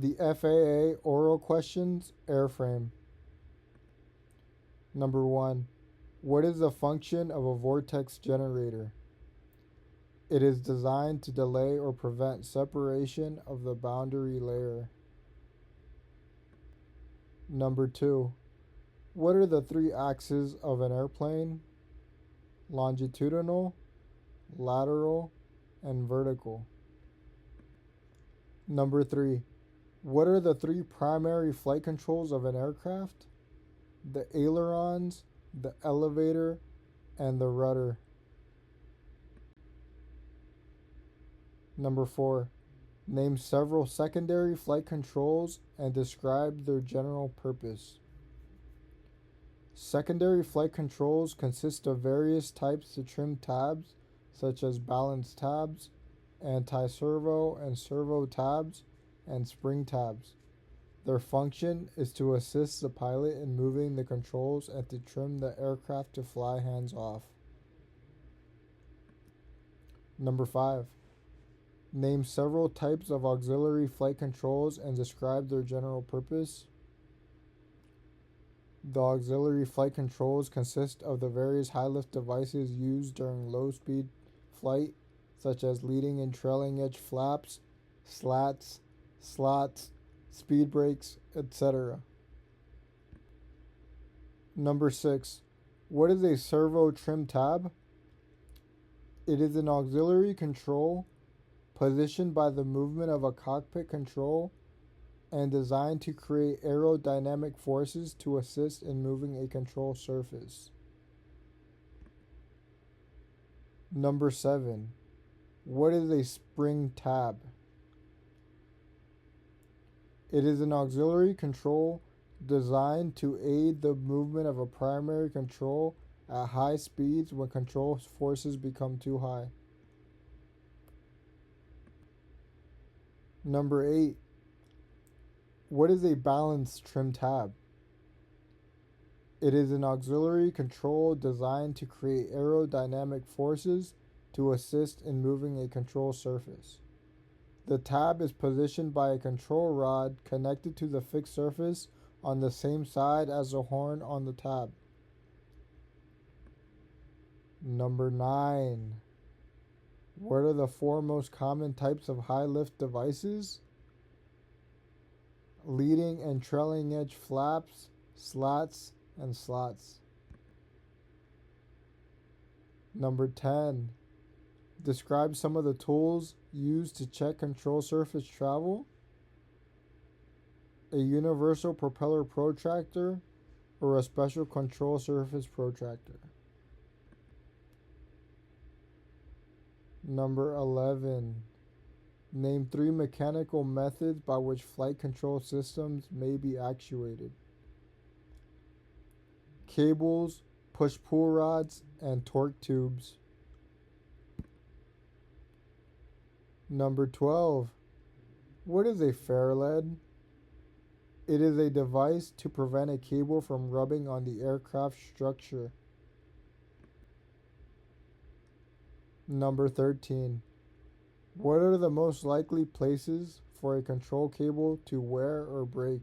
The FAA Oral Questions Airframe. Number 1. What is the function of a vortex generator? It is designed to delay or prevent separation of the boundary layer. Number 2. What are the three axes of an airplane? Longitudinal, lateral, and vertical. Number 3. What are the three primary flight controls of an aircraft? The ailerons, the elevator, and the rudder. Number 4. Name several secondary flight controls and describe their general purpose. Secondary flight controls consist of various types of trim tabs, such as balance tabs, anti-servo and servo tabs, and spring tabs. Their function is to assist the pilot in moving the controls and to trim the aircraft to fly hands off. Number 5. Name several types of auxiliary flight controls and describe their general purpose. The auxiliary flight controls consist of the various high-lift devices used during low-speed flight, such as leading and trailing edge flaps, slats, slots, speed brakes, etc. Number 6. What is a servo trim tab? It is an auxiliary control positioned by the movement of a cockpit control and designed to create aerodynamic forces to assist in moving a control surface. Number 7. What is a spring tab? It is an auxiliary control designed to aid the movement of a primary control at high speeds when control forces become too high. Number 8. What is a balance trim tab? It is an auxiliary control designed to create aerodynamic forces to assist in moving a control surface. The tab is positioned by a control rod connected to the fixed surface on the same side as the horn on the tab. Number 9. What are the four most common types of high-lift devices? Leading and trailing edge flaps, slats, and slots. Number 10. Describe some of the tools used to check control surface travel. A universal propeller protractor or a special control surface protractor. Number 11. Name 3 mechanical methods by which flight control systems may be actuated. Cables, push-pull rods, and torque tubes. Number 12. What is a fair lead? It is a device to prevent a cable from rubbing on the aircraft structure. Number 13. What are the most likely places for a control cable to wear or break?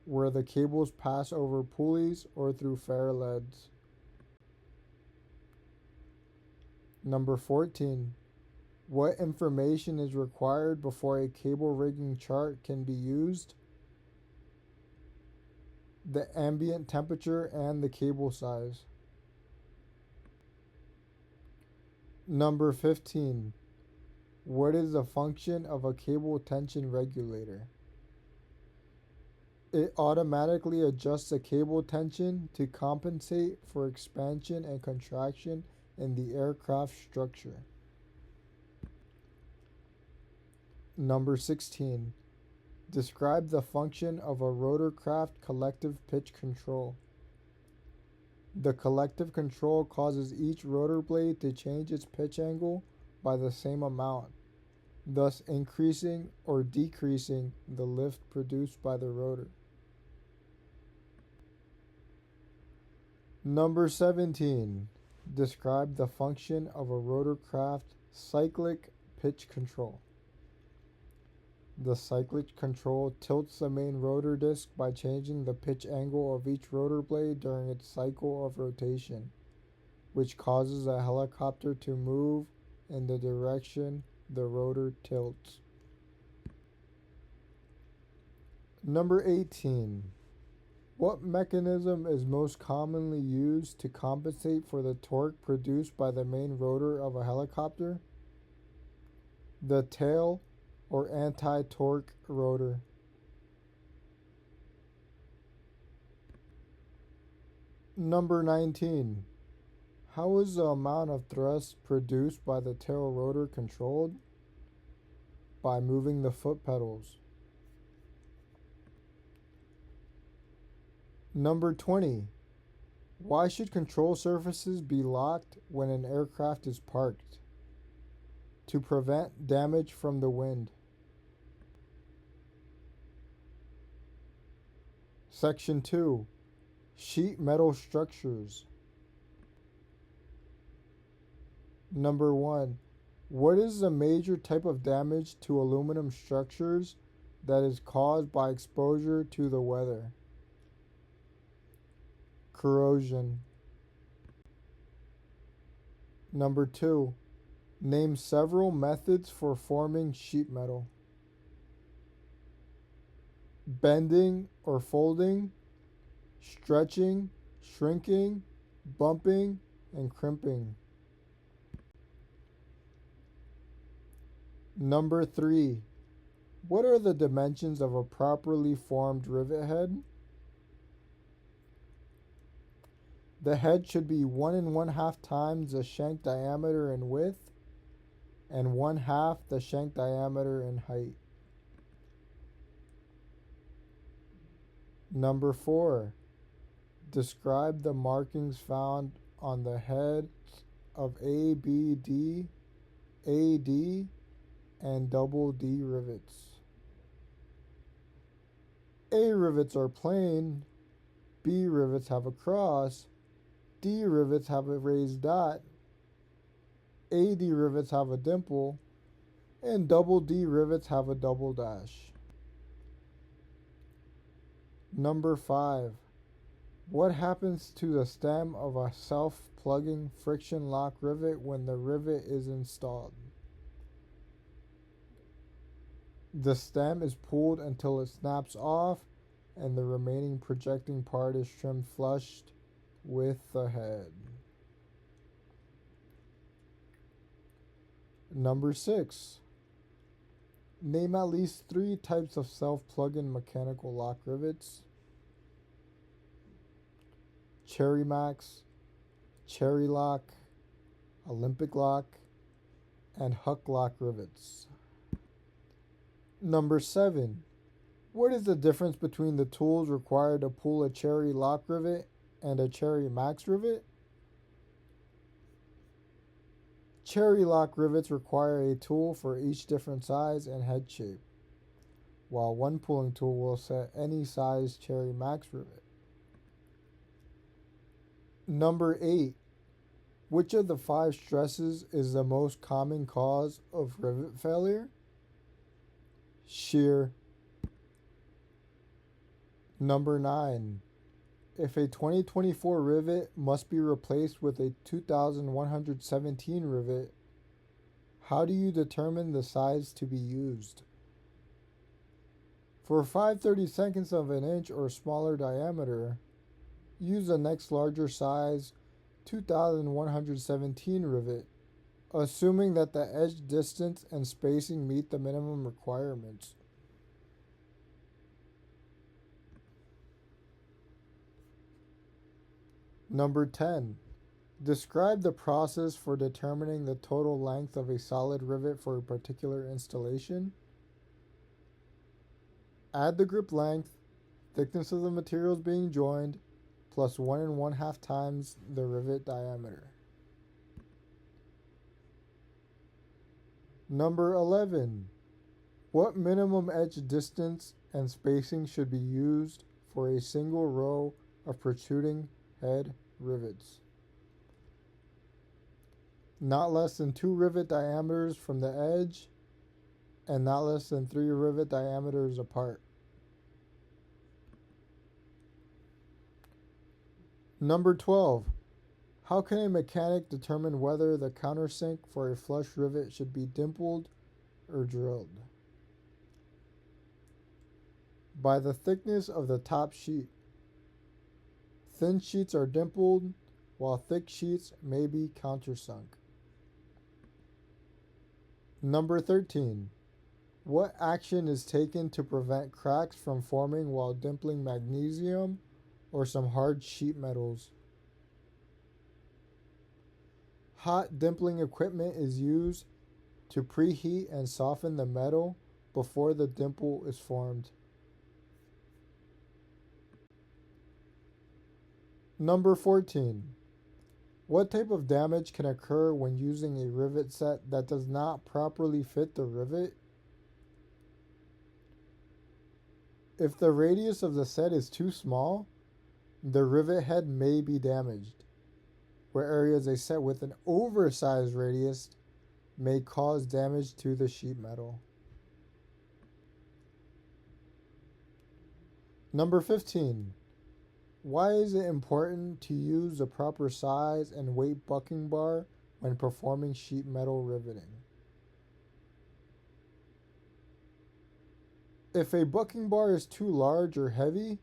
Where the cables pass over pulleys or through fair leads. Number 14. What information is required before a cable rigging chart can be used? The ambient temperature and the cable size. Number 15. What is the function of a cable tension regulator? It automatically adjusts the cable tension to compensate for expansion and contraction in the aircraft structure. Number 16. Describe the function of a rotorcraft collective pitch control. The collective control causes each rotor blade to change its pitch angle by the same amount, thus increasing or decreasing the lift produced by the rotor. Number 17. Describe the function of a rotorcraft cyclic pitch control. The cyclic control tilts the main rotor disc by changing the pitch angle of each rotor blade during its cycle of rotation, which causes a helicopter to move in the direction the rotor tilts. Number 18. What mechanism is most commonly used to compensate for the torque produced by the main rotor of a helicopter? The tail or anti-torque rotor. Number 19. How is the amount of thrust produced by the tail rotor controlled? By moving the foot pedals. Number 20. Why should control surfaces be locked when an aircraft is parked? To prevent damage from the wind. Section 2. Sheet metal structures. Number 1. What is the major type of damage to aluminum structures that is caused by exposure to the weather? Corrosion. Number 2. Name several methods for forming sheet metal. Bending or folding, stretching, shrinking, bumping, and crimping. Number 3. What are the dimensions of a properly formed rivet head? The head should be 1 1/2 times the shank diameter in width and 1/2 the shank diameter in height. Number 4. Describe the markings found on the heads of A, B, D, AD, and double D rivets. A rivets are plain, B rivets have a cross, D rivets have a raised dot, AD rivets have a dimple, and double D rivets have a double dash. Number 5. What happens to the stem of a self-plugging friction lock rivet when the rivet is installed? The stem is pulled until it snaps off and the remaining projecting part is trimmed flush with the head. Number 6. Name at least 3 types of self-plug-in mechanical lock rivets. Cherry Max, Cherry Lock, Olympic Lock, and Huck Lock rivets. Number 7. What is the difference between the tools required to pull a Cherry Lock rivet and a Cherry Max rivet? Cherry Lock rivets require a tool for each different size and head shape, while one pulling tool will set any size Cherry Max rivet. Number 8. Which of the 5 stresses is the most common cause of rivet failure? Shear. Number 9. If a 2024 rivet must be replaced with a 2117 rivet, how do you determine the size to be used? For 5/32 of an inch or smaller diameter, use the next larger size 2117 rivet, assuming that the edge distance and spacing meet the minimum requirements. Number 10. Describe the process for determining the total length of a solid rivet for a particular installation. Add the grip length, thickness of the materials being joined, plus 1 1/2 times the rivet diameter. Number 11. What minimum edge distance and spacing should be used for a single row of protruding head rivets? Not less than 2 rivet diameters from the edge and not less than 3 rivet diameters apart. Number 12. How can a mechanic determine whether the countersink for a flush rivet should be dimpled or drilled? By the thickness of the top sheet. Thin sheets are dimpled, while thick sheets may be countersunk. Number 13. What action is taken to prevent cracks from forming while dimpling magnesium or some hard sheet metals? Hot dimpling equipment is used to preheat and soften the metal before the dimple is formed. Number 14. What type of damage can occur when using a rivet set that does not properly fit the rivet? If the radius of the set is too small, the rivet head may be damaged, where areas a set with an oversized radius may cause damage to the sheet metal. Number 15. Why is it important to use the proper size and weight bucking bar when performing sheet metal riveting? If a bucking bar is too large or heavy,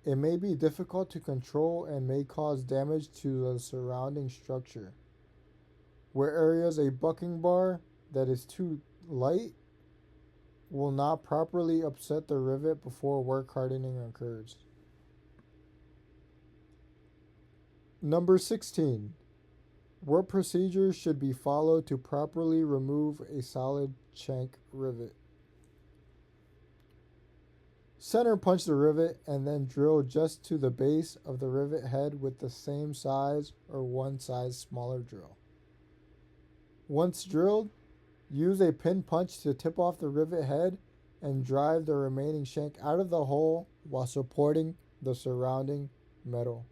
it may be difficult to control and may cause damage to the surrounding structure. Where areas a bucking bar that is too light will not properly upset the rivet before work hardening occurs. Number 16. What procedures should be followed to properly remove a solid shank rivet? Center punch the rivet and then drill just to the base of the rivet head with the same size or one size smaller drill. Once drilled, use a pin punch to tip off the rivet head and drive the remaining shank out of the hole while supporting the surrounding metal.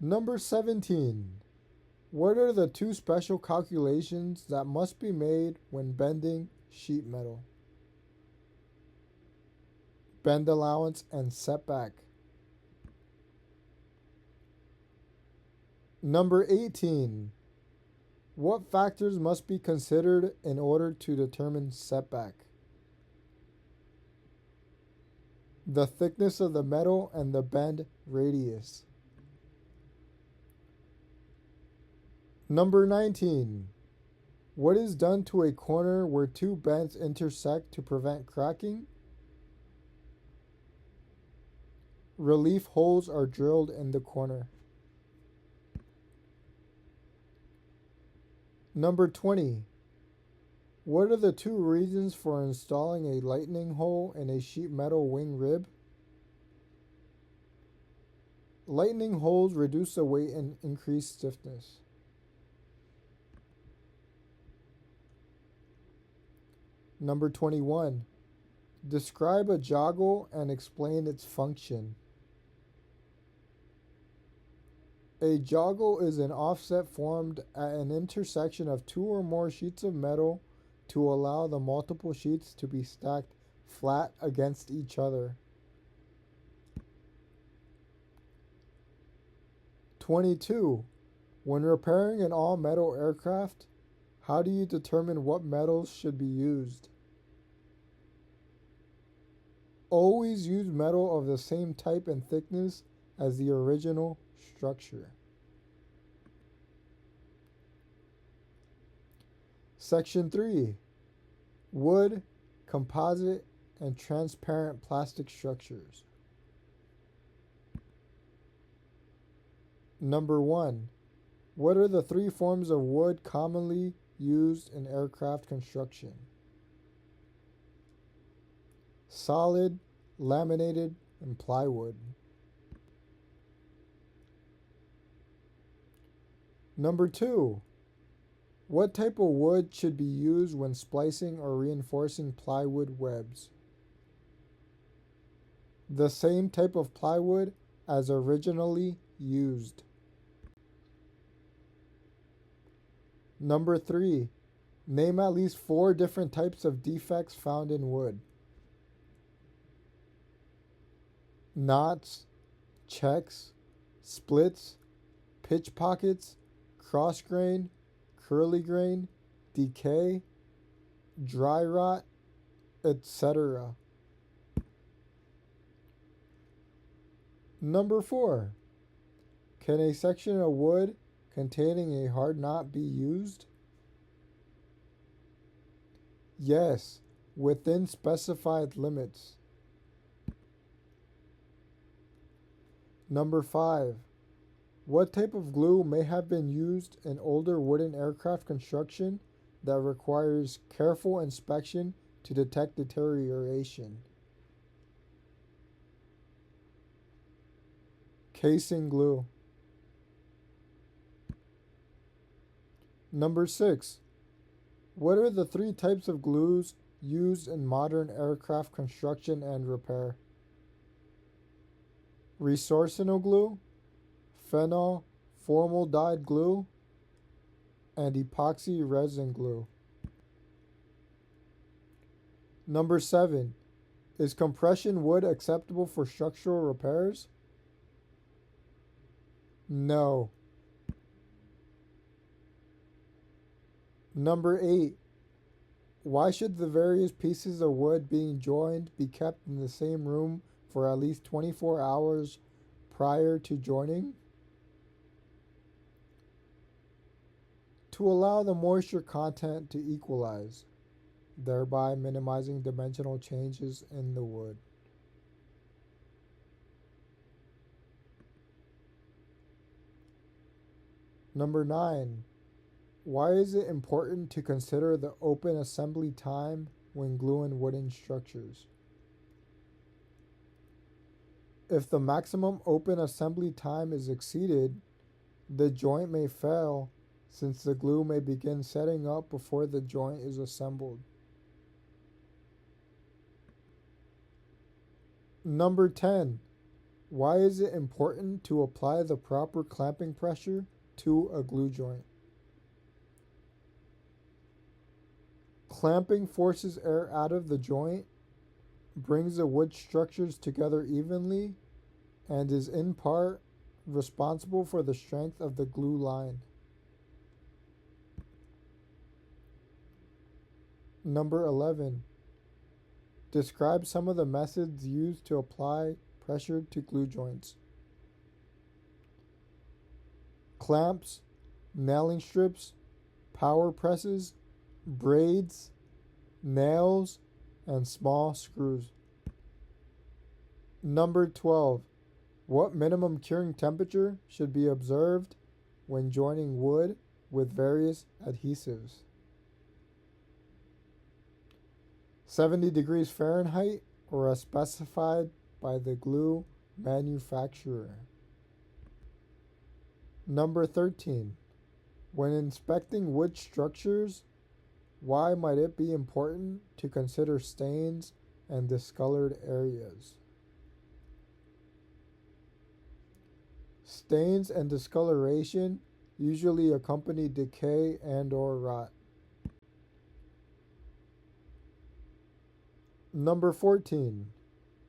Number 17. What are the 2 special calculations that must be made when bending sheet metal? Bend allowance and setback. Number 18. What factors must be considered in order to determine setback? The thickness of the metal and the bend radius. Number 19. What is done to a corner where 2 bends intersect to prevent cracking? Relief holes are drilled in the corner. Number 20. What are the 2 reasons for installing a lightning hole in a sheet metal wing rib? Lightning holes reduce the weight and increase stiffness. Number 21. Describe a joggle and explain its function. A joggle is an offset formed at an intersection of 2 or more sheets of metal to allow the multiple sheets to be stacked flat against each other. 22. When repairing an all-metal aircraft, how do you determine what metals should be used? Always use metal of the same type and thickness as the original structure. Section 3. Wood, composite, and transparent plastic structures. Number 1. What are the 3 forms of wood commonly used in aircraft construction? Solid, laminated, and plywood. Number 2. What type of wood should be used when splicing or reinforcing plywood webs? The same type of plywood as originally used. Number 3. Name at least 4 different types of defects found in wood. Knots, checks, splits, pitch pockets, cross grain, curly grain, decay, dry rot, etc. Number 4. Can a section of wood containing a hard knot be used? Yes, within specified limits. Number 5. What type of glue may have been used in older wooden aircraft construction that requires careful inspection to detect deterioration? Casing glue. Number 6. What are the 3 types of glues used in modern aircraft construction and repair? Resorcinol glue, phenol formaldehyde glue, and epoxy resin glue. Number 7. Is compression wood acceptable for structural repairs? No. Number 8. Why should the various pieces of wood being joined be kept in the same room for at least 24 hours prior to joining? To allow the moisture content to equalize, thereby minimizing dimensional changes in the wood. Number 9. Why is it important to consider the open assembly time when gluing wooden structures? If the maximum open assembly time is exceeded, the joint may fail since the glue may begin setting up before the joint is assembled. Number 10. Why is it important to apply the proper clamping pressure to a glue joint? Clamping forces air out of the joint, brings the wood structures together evenly, and is in part responsible for the strength of the glue line. Number 11. Describe some of the methods used to apply pressure to glue joints. Clamps, nailing strips, power presses, braids, nails, and small screws. Number 12. What minimum curing temperature should be observed when joining wood with various adhesives? 70 degrees Fahrenheit or as specified by the glue manufacturer. Number 13. When inspecting wood structures, why might it be important to consider stains and discolored areas? Stains and discoloration usually accompany decay and/or rot. Number 14.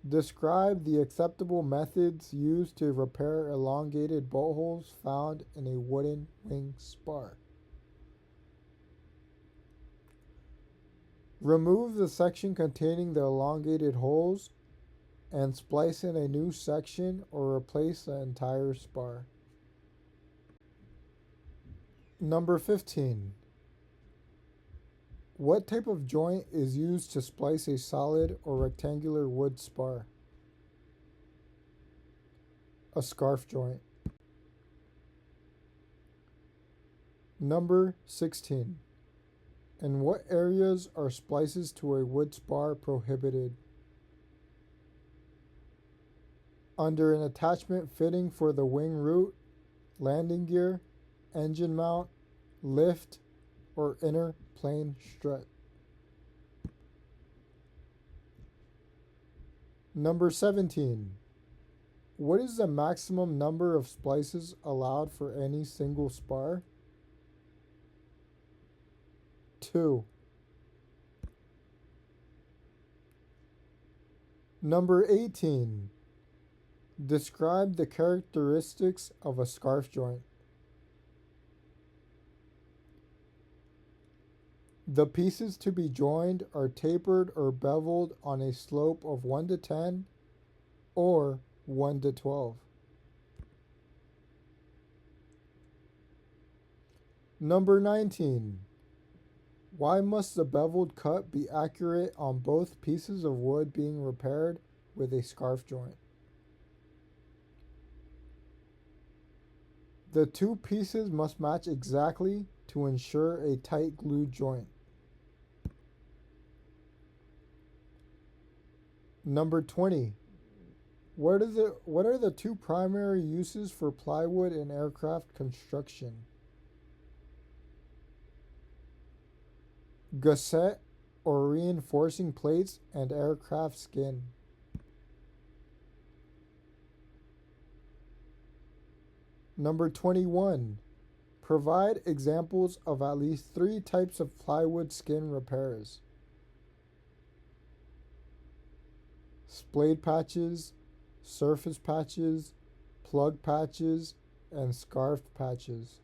Describe the acceptable methods used to repair elongated bolt holes found in a wooden wing spar. Remove the section containing the elongated holes and splice in a new section or replace the entire spar. Number 15. What type of joint is used to splice a solid or rectangular wood spar? A scarf joint. Number 16. In what areas are splices to a wood spar prohibited? Under an attachment fitting for the wing root, landing gear, engine mount, lift, or inner plane strut. Number 17. What is the maximum number of splices allowed for any single spar? 2. Number 18. Describe the characteristics of a scarf joint. The pieces to be joined are tapered or beveled on a slope of 1 to 10 or 1 to 12. Number 19. Why must the beveled cut be accurate on both pieces of wood being repaired with a scarf joint? The two pieces must match exactly to ensure a tight glued joint. Number 20. What are the two primary uses for plywood in aircraft construction? Gusset or reinforcing plates and aircraft skin. Number 21. Provide examples of at least 3 types of plywood skin repairs. Splayed patches, surface patches, plug patches, and scarf patches.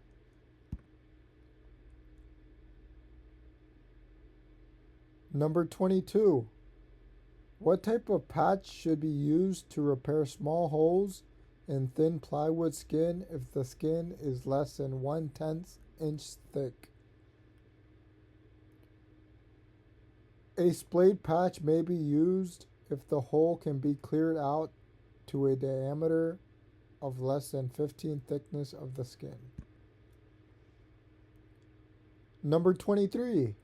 Number 22. What type of patch should be used to repair small holes in thin plywood skin if the skin is less than 1/10 inch thick? A splayed patch may be used if the hole can be cleared out to a diameter of less than 15 thickness of the skin. Number 23.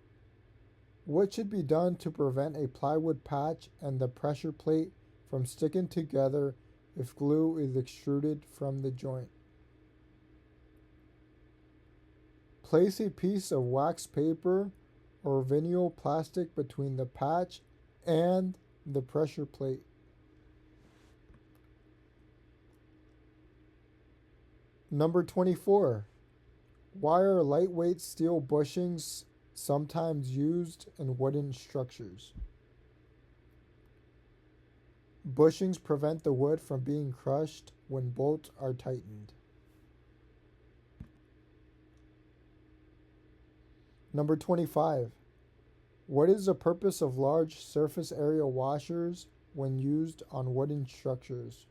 What should be done to prevent a plywood patch and the pressure plate from sticking together if glue is extruded from the joint? Place a piece of wax paper or vinyl plastic between the patch and the pressure plate. Number 24. Why are lightweight steel bushings sometimes used in wooden structures? Bushings prevent the wood from being crushed when bolts are tightened. Number 25. What is the purpose of large surface area washers when used on wooden structures?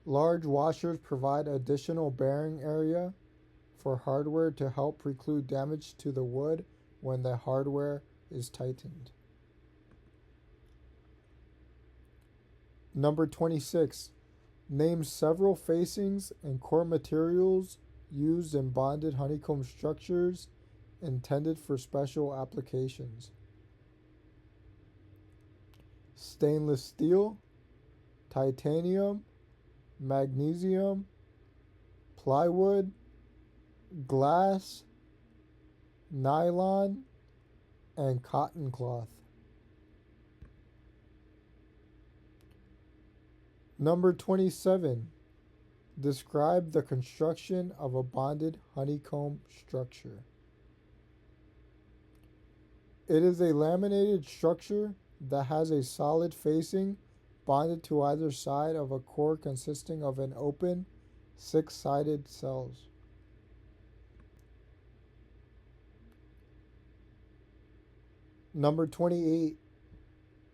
Large washers provide additional bearing area for hardware to help preclude damage to the wood when the hardware is tightened. Number 26. Name several facings and core materials used in bonded honeycomb structures intended for special applications. Stainless steel, titanium, magnesium, plywood, glass, nylon, and cotton cloth. Number 27. Describe the construction of a bonded honeycomb structure. It is a laminated structure that has a solid facing bonded to either side of a core consisting of an open, 6-sided cells. Number 28.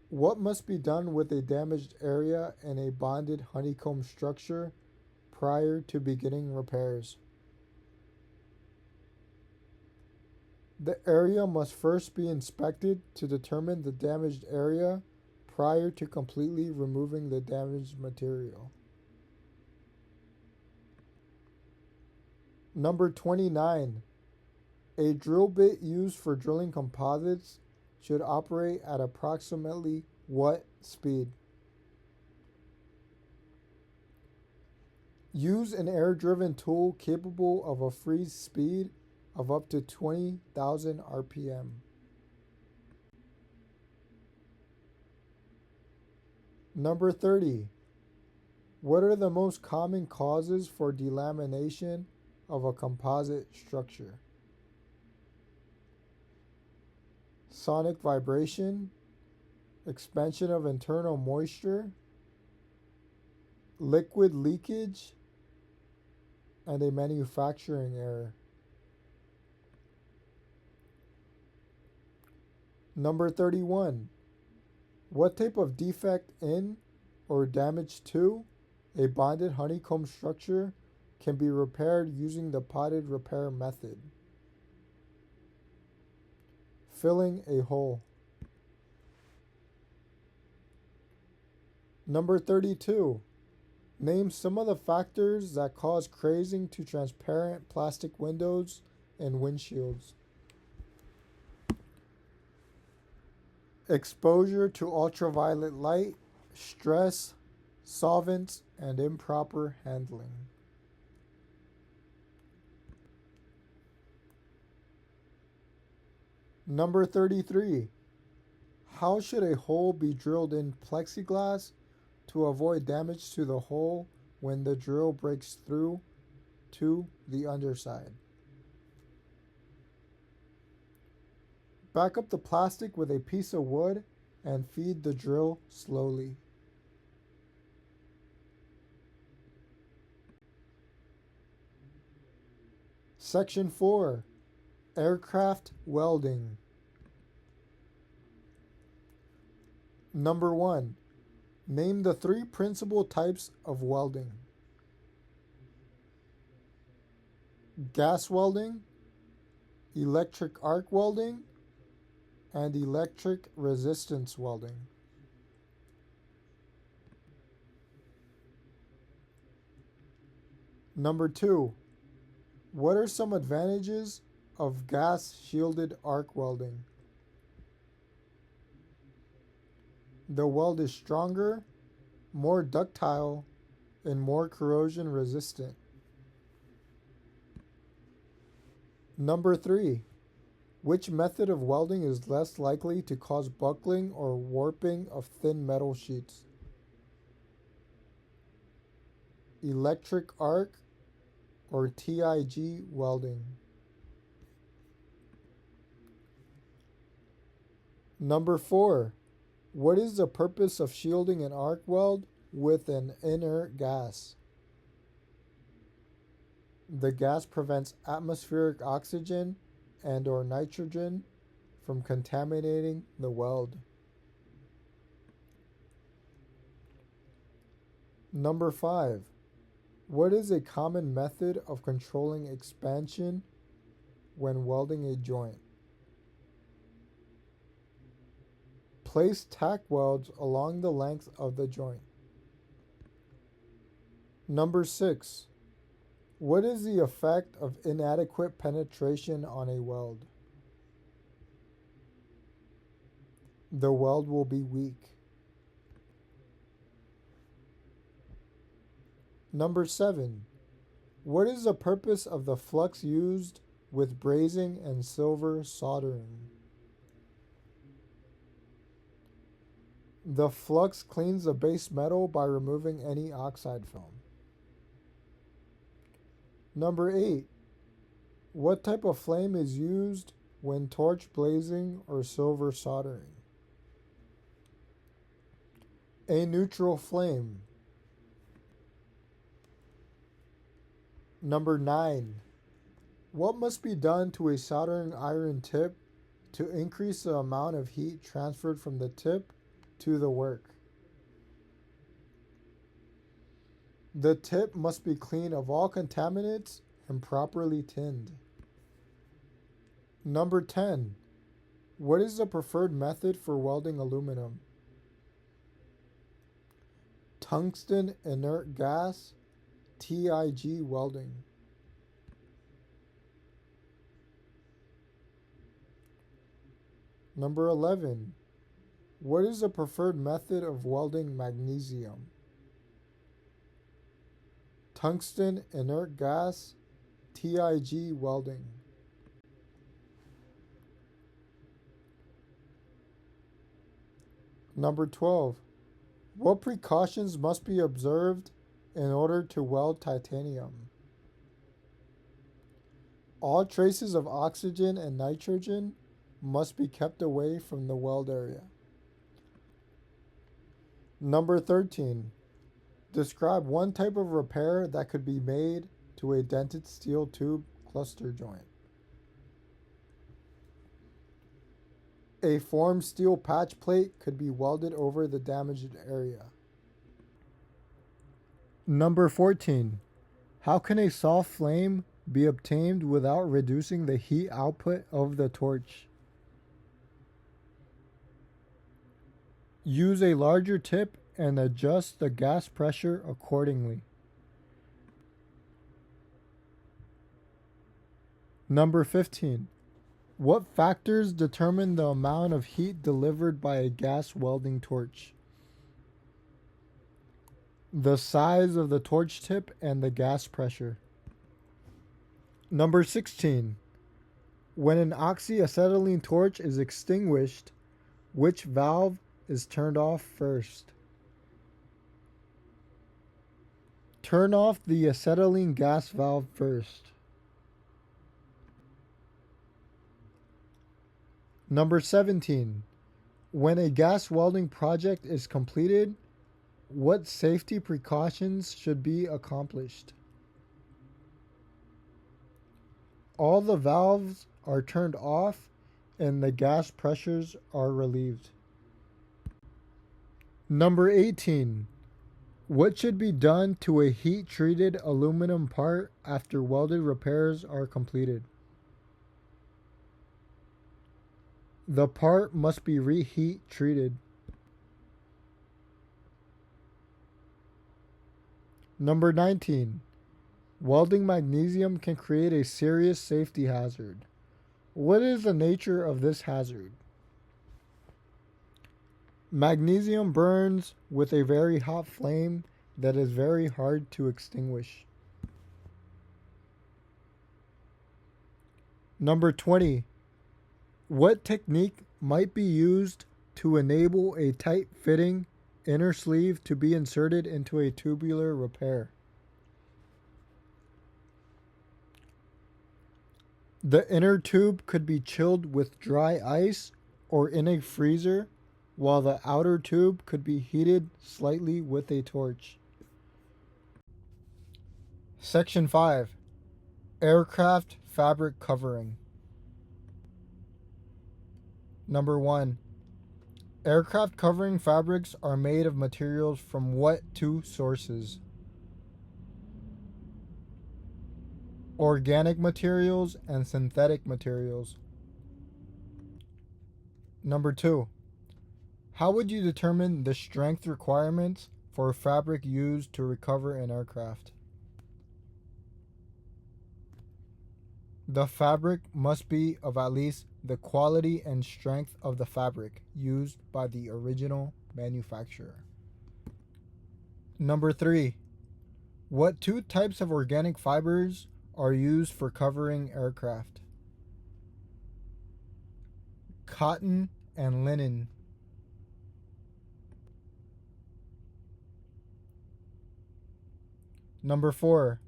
What must be done with a damaged area in a bonded honeycomb structure prior to beginning repairs? The area must first be inspected to determine the damaged area prior to completely removing the damaged material. Number 29. A drill bit used for drilling composites should operate at approximately what speed? Use an air-driven tool capable of a freeze speed of up to 20,000 RPM. Number 30. What are the most common causes for delamination of a composite structure? sonic vibration, expansion of internal moisture, liquid leakage, and a manufacturing error. Number 31. What type of defect in or damage to a bonded honeycomb structure can be repaired using the potted repair method? Filling a hole. Number 32. Name some of the factors that cause crazing to transparent plastic windows and windshields. Exposure to ultraviolet light, stress, solvents, and improper handling. Number 33. How should a hole be drilled in plexiglass to avoid damage to the hole when the drill breaks through to the underside? Back up the plastic with a piece of wood and feed the drill slowly. Section 4. Aircraft welding. Number 1. Name the 3 principal types of welding. Gas welding, electric arc welding, and electric resistance welding. Number 2. What are some advantages of gas shielded arc welding? The weld is stronger, more ductile, and more corrosion resistant. Number 3. Which method of welding is less likely to cause buckling or warping of thin metal sheets? Electric arc or TIG welding? Number 4. What is the purpose of shielding an arc weld with an inert gas? The gas prevents atmospheric oxygen and or nitrogen from contaminating the weld. Number 5. What is a common method of controlling expansion when welding a joint? Place tack welds along the length of the joint. Number 6. What is the effect of inadequate penetration on a weld? The weld will be weak. Number 7. What is the purpose of the flux used with brazing and silver soldering? The flux cleans the base metal by removing any oxide film. Number 8. What type of flame is used when torch blazing or silver soldering? A neutral flame. Number 9. What must be done to a soldering iron tip to increase the amount of heat transferred from the tip to the work? The tip must be clean of all contaminants and properly tinned. Number 10. What is the preferred method for welding aluminum? Tungsten inert gas, TIG welding. Number 11. What is the preferred method of welding magnesium? Tungsten inert gas, TIG welding. Number 12. What precautions must be observed in order to weld titanium? All traces of oxygen and nitrogen must be kept away from the weld area. Number 13. Describe one type of repair that could be made to a dented steel tube cluster joint. A formed steel patch plate could be welded over the damaged area. Number 14. How can a soft flame be obtained without reducing the heat output of the torch? Use a larger tip and adjust the gas pressure accordingly. Number 15. What factors determine the amount of heat delivered by a gas welding torch? The size of the torch tip and the gas pressure. Number 16. When an oxyacetylene torch is extinguished, which valve is turned off first? Turn off the acetylene gas valve first. Number 17. When a gas welding project is completed, what safety precautions should be accomplished? All the valves are turned off and the gas pressures are relieved. Number 18. What should be done to a heat-treated aluminum part after welded repairs are completed? The part must be reheat treated. Number 19. Welding magnesium can create a serious safety hazard. What is the nature of this hazard? Magnesium burns with a very hot flame that is very hard to extinguish. Number 20. What technique might be used to enable a tight fitting inner sleeve to be inserted into a tubular repair? The inner tube could be chilled with dry ice or in a freezer, while the outer tube could be heated slightly with a torch. Section 5. Aircraft fabric covering. Number 1. Aircraft covering fabrics are made of materials from what two sources? Organic materials and synthetic materials. Number 2. How would you determine the strength requirements for fabric used to recover an aircraft? The fabric must be of at least the quality and strength of the fabric used by the original manufacturer. Number 3. What two types of organic fibers are used for covering aircraft? Cotton and linen. Number 4.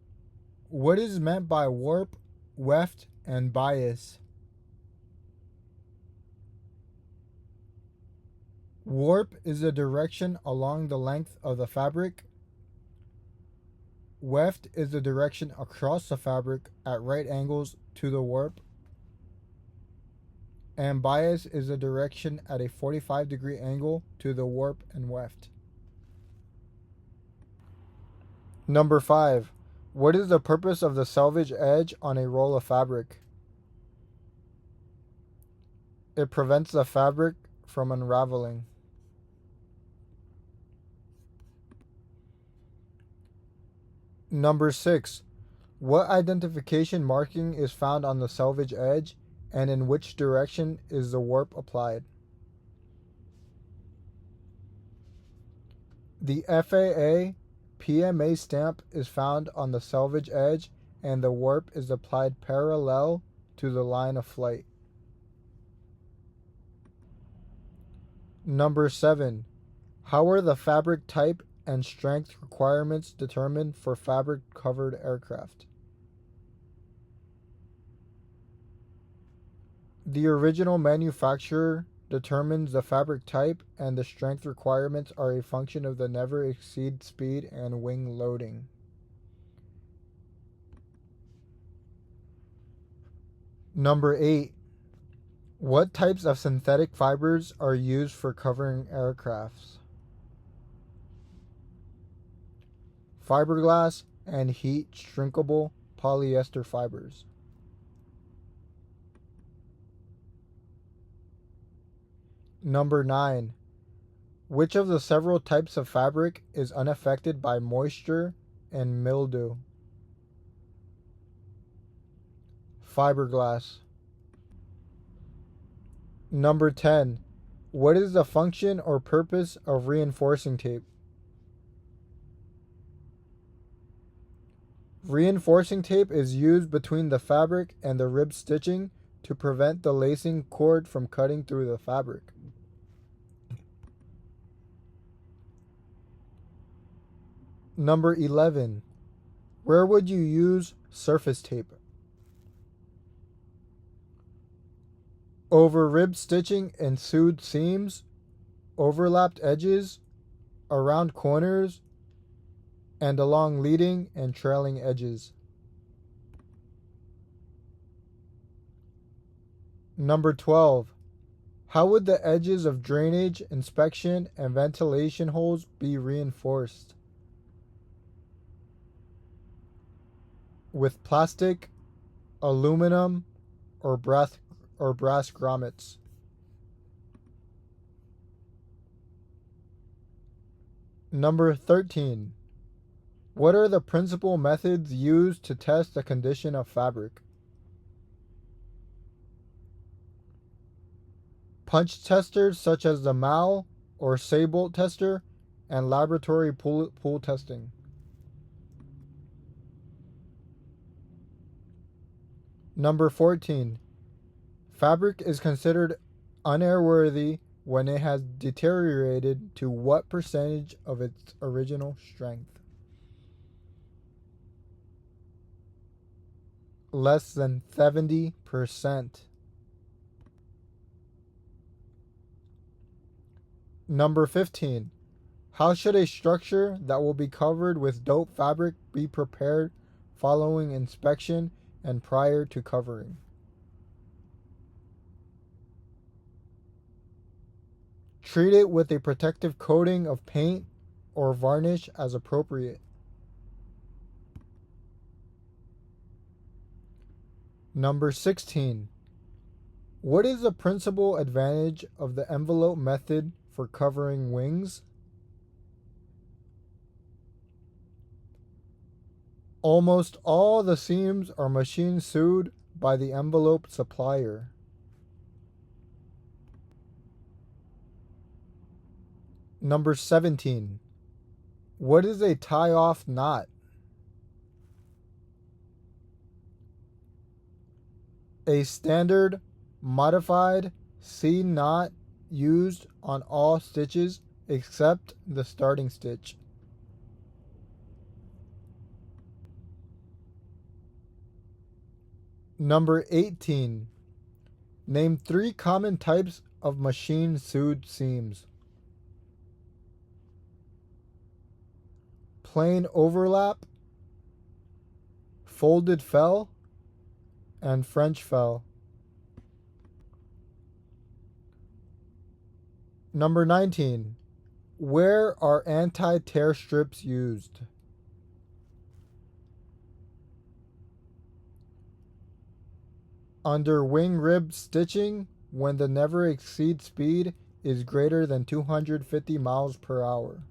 What is meant by warp, weft, and bias? Warp is the direction along the length of the fabric. Weft is the direction across the fabric at right angles to the warp. And bias is the direction at a 45-degree angle to the warp and weft. Number 5. What is the purpose of the selvage edge on a roll of fabric? It prevents the fabric from unraveling. Number 6. What identification marking is found on the selvage edge, and in which direction is the warp applied? The FAA PMA stamp is found on the selvage edge, and the warp is applied parallel to the line of flight. Number 7. How are the fabric type and strength requirements determined for fabric-covered aircraft? The original manufacturer determines the fabric type, and the strength requirements are a function of the never exceed speed and wing loading. Number 8. What types of synthetic fibers are used for covering aircrafts? Fiberglass and heat shrinkable polyester fibers. Number 9. Which of the several types of fabric is unaffected by moisture and mildew? Fiberglass. Number 10. What is the function or purpose of reinforcing tape? Reinforcing tape is used between the fabric and the rib stitching to prevent the lacing cord from cutting through the fabric. Number 11. Where would you use surface tape? Over rib stitching and sewed seams, overlapped edges, around corners, and along leading and trailing edges. Number 12. How would the edges of drainage, inspection, and ventilation holes be reinforced? With plastic, aluminum, or brass grommets. Number 13. What are the principal methods used to test the condition of fabric? Punch testers such as the Mal or Saybolt tester, and laboratory pool testing. Number 14. Fabric is considered unairworthy when it has deteriorated to what percentage of its original strength? Less than 70%. Number 15. How should a structure that will be covered with dope fabric be prepared following inspection and prior to covering? Treat it with a protective coating of paint or varnish as appropriate. Number 16. What is the principal advantage of the envelope method for covering wings? Almost all the seams are machine sewed by the envelope supplier. Number 17. What is a tie-off knot? A standard, modified C knot used on all stitches except the starting stitch. Number 18. Name 3 common types of machine sewed seams. Plain overlap, folded fell, and French fell. Number 19. Where are anti-tear strips used? Under wing rib stitching when the never exceed speed is greater than 250 miles per hour.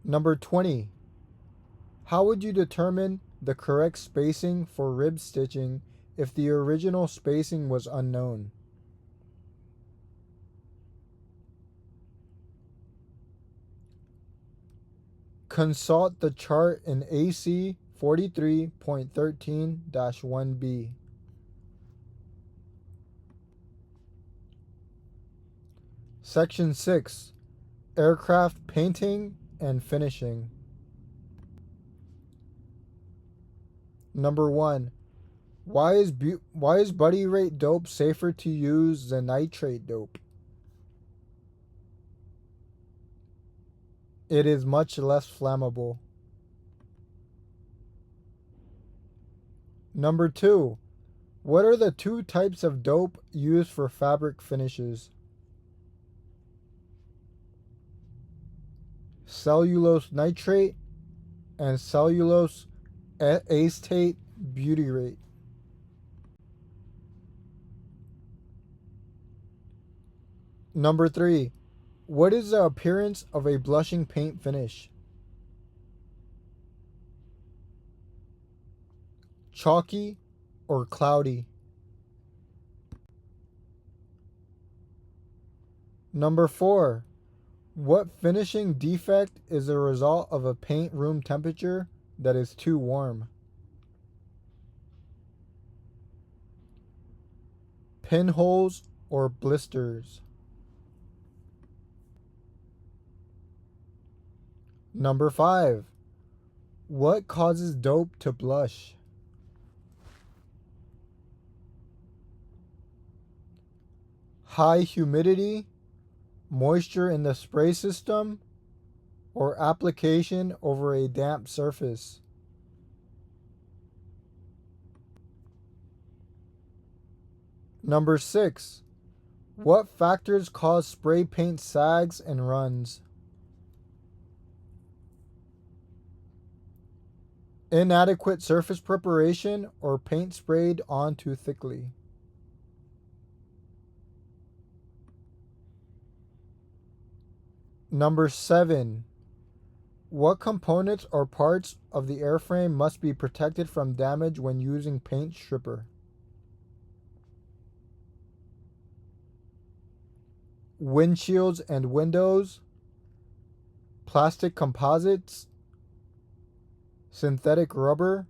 Number 20. How would you determine the correct spacing for rib stitching if the original spacing was unknown? Consult the chart in AC 43.13-1B. Section 6. Aircraft painting and finishing. Number 1. Why is butyrate dope safer to use than nitrate dope? It is much less flammable. Number 2. What are the 2 types of dope used for fabric finishes? Cellulose nitrate and cellulose acetate butyrate. Number 3. What is the appearance of a blushing paint finish? Chalky or cloudy? Number 4. What finishing defect is a result of a paint room temperature that is too warm? Pinholes or blisters? Number 5. What causes dope to blush? High humidity, moisture in the spray system, or application over a damp surface? Number 6. What factors cause spray paint sags and runs? Inadequate surface preparation or paint sprayed on too thickly? Number 7. What components or parts of the airframe must be protected from damage when using paint stripper? Windshields and windows, plastic composites, synthetic rubber,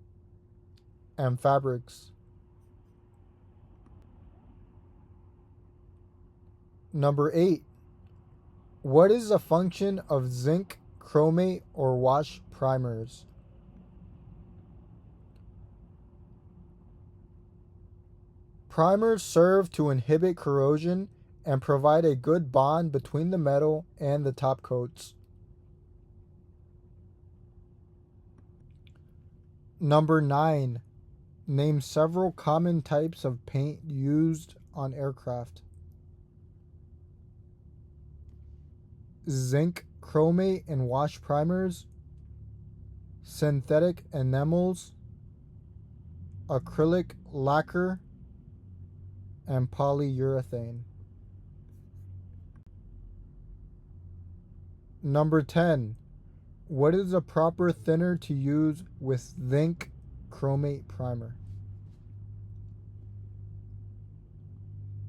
and fabrics. Number 8. What is the function of zinc, chromate, or wash primers? Primers serve to inhibit corrosion and provide a good bond between the metal and the top coats. Number 9. Name several common types of paint used on aircraft. Zinc, chromate, and wash primers, synthetic enamels, acrylic lacquer, and polyurethane. Number 10. What is the proper thinner to use with zinc chromate primer?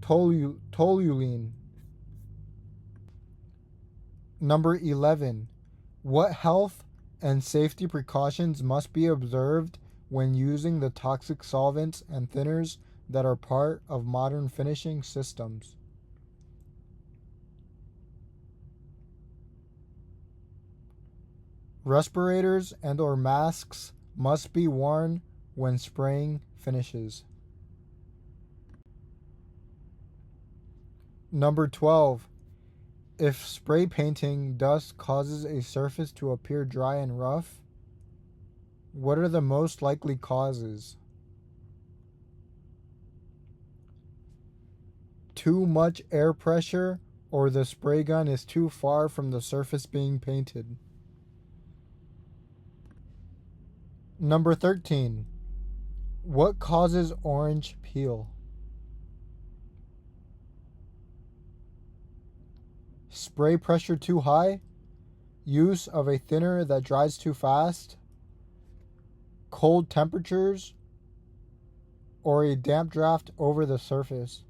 Toluene. Number 11. What health and safety precautions must be observed when using the toxic solvents and thinners that are part of modern finishing systems? Respirators and or masks must be worn when spraying finishes. Number 12. If spray painting dust causes a surface to appear dry and rough, what are the most likely causes? Too much air pressure, or the spray gun is too far from the surface being painted. Number 13. What causes orange peel? Spray pressure too high, use of a thinner that dries too fast, cold temperatures, or a damp draft over the surface.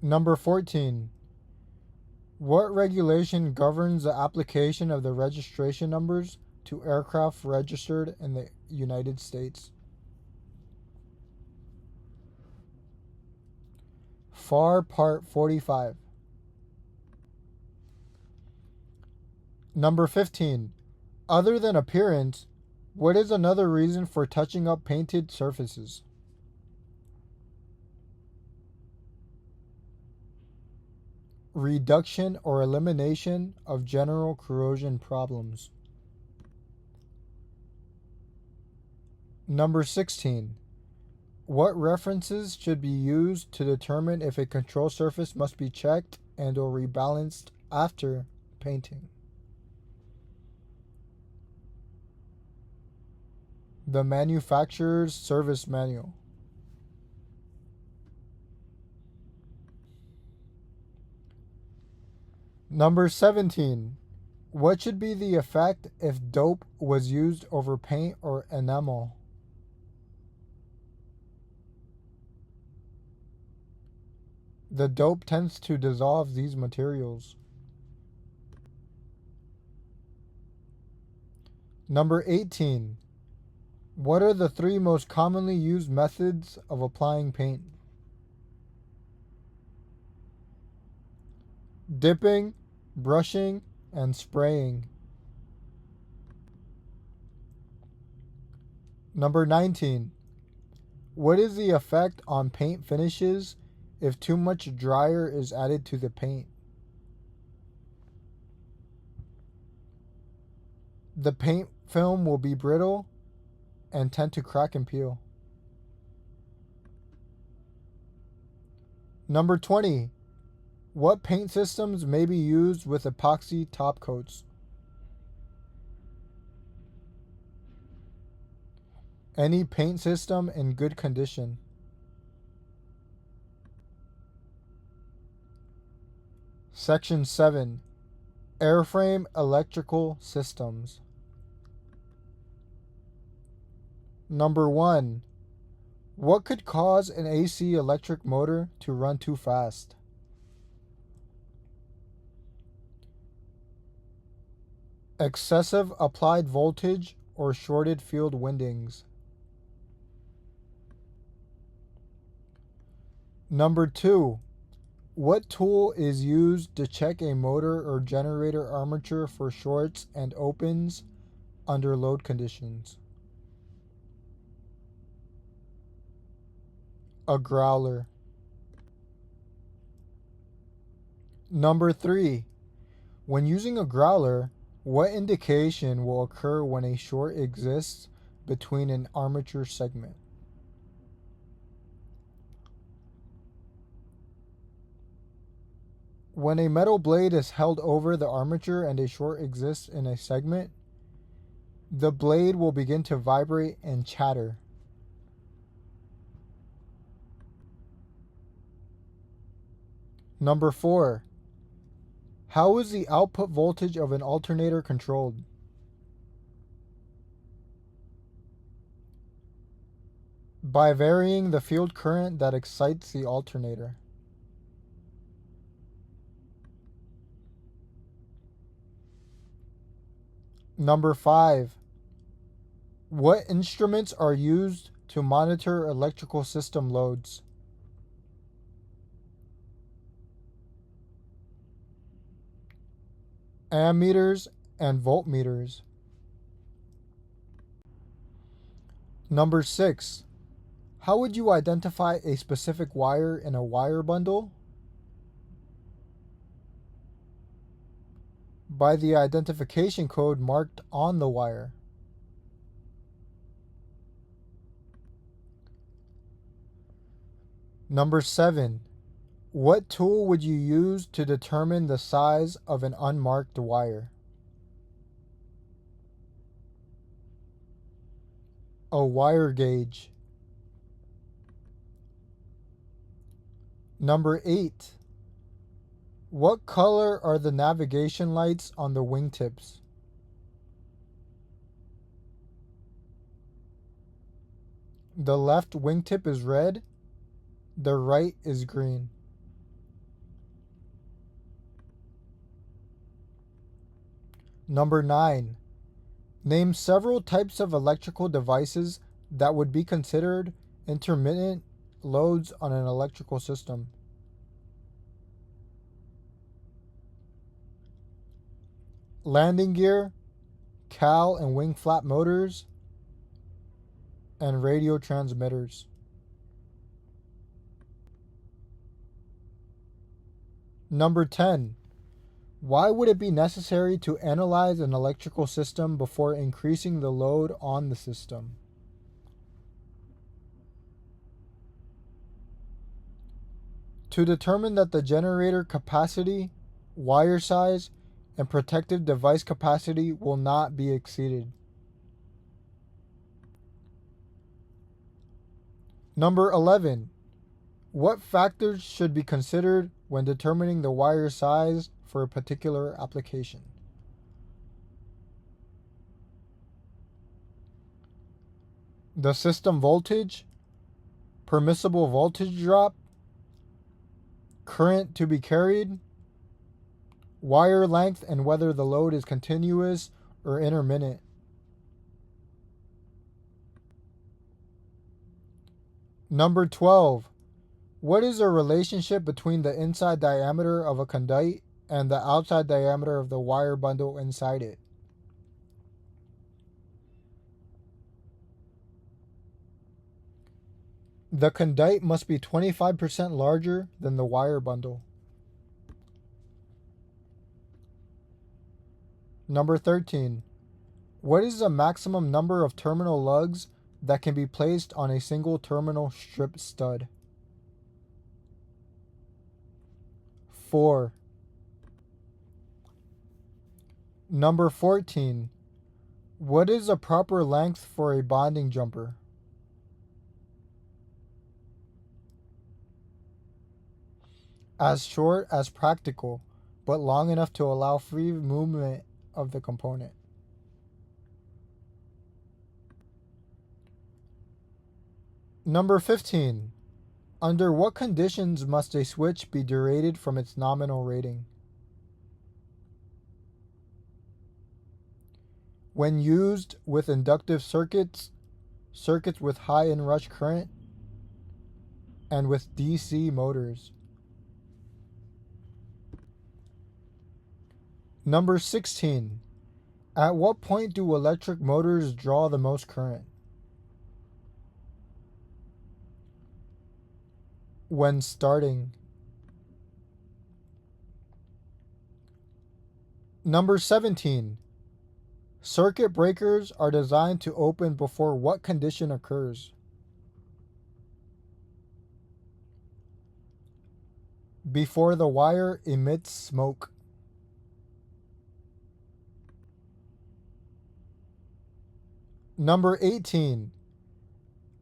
Number 14. What regulation governs the application of the registration numbers to aircraft registered in the United States? FAR Part 45. Number 15. Other than appearance, what is another reason for touching up painted surfaces? Reduction or elimination of general corrosion problems. Number 16. What references should be used to determine if a control surface must be checked and or rebalanced after painting? The manufacturer's service manual. Number 17. What should be the effect if dope was used over paint or enamel? The dope tends to dissolve these materials. Number 18. What are the three most commonly used methods of applying paint? Dipping, brushing, and spraying. Number 19. What is the effect on paint finishes if too much dryer is added to the paint? The paint film will be brittle and tend to crack and peel. Number 20. What paint systems may be used with epoxy top coats? Any paint system in good condition. Section 7. Airframe electrical systems. Number 1. What could cause an AC electric motor to run too fast? Excessive applied voltage or shorted field windings. Number 2. What tool is used to check a motor or generator armature for shorts and opens under load conditions? A growler. Number 3. When using a growler, what indication will occur when a short exists between an armature segment? When a metal blade is held over the armature and a short exists in a segment, the blade will begin to vibrate and chatter. Number 4. How is the output voltage of an alternator controlled? By varying the field current that excites the alternator. Number 5. What instruments are used to monitor electrical system loads? Ammeters and voltmeters. Number 6. How would you identify a specific wire in a wire bundle? By the identification code marked on the wire. Number 7. What tool would you use to determine the size of an unmarked wire? A wire gauge. Number 8. What color are the navigation lights on the wingtips? The left wingtip is red, the right is green. Number 9. Name several types of electrical devices that would be considered intermittent loads on an electrical system. Landing gear, cowl and wing flap motors, and radio transmitters. Number 10. Why would it be necessary to analyze an electrical system before increasing the load on the system? To determine that the generator capacity, wire size, and protective device capacity will not be exceeded. Number 11. What factors should be considered when determining the wire size for a particular application? The system voltage, permissible voltage drop, current to be carried, wire length, and whether the load is continuous or intermittent. Number 12. What is the relationship between the inside diameter of a conduit and the outside diameter of the wire bundle inside it? The conduit must be 25% larger than the wire bundle. Number 13. What is the maximum number of terminal lugs that can be placed on a single terminal strip stud? 4. Number 14. What is the proper length for a bonding jumper? As short as practical, but long enough to allow free movement of the component. Number 15. Under what conditions must a switch be derated from its nominal rating? When used with inductive circuits, circuits with high inrush current, and with DC motors. Number 16. At what point do electric motors draw the most current? When starting. Number 17. Circuit breakers are designed to open before what condition occurs? Before the wire emits smoke. Number 18.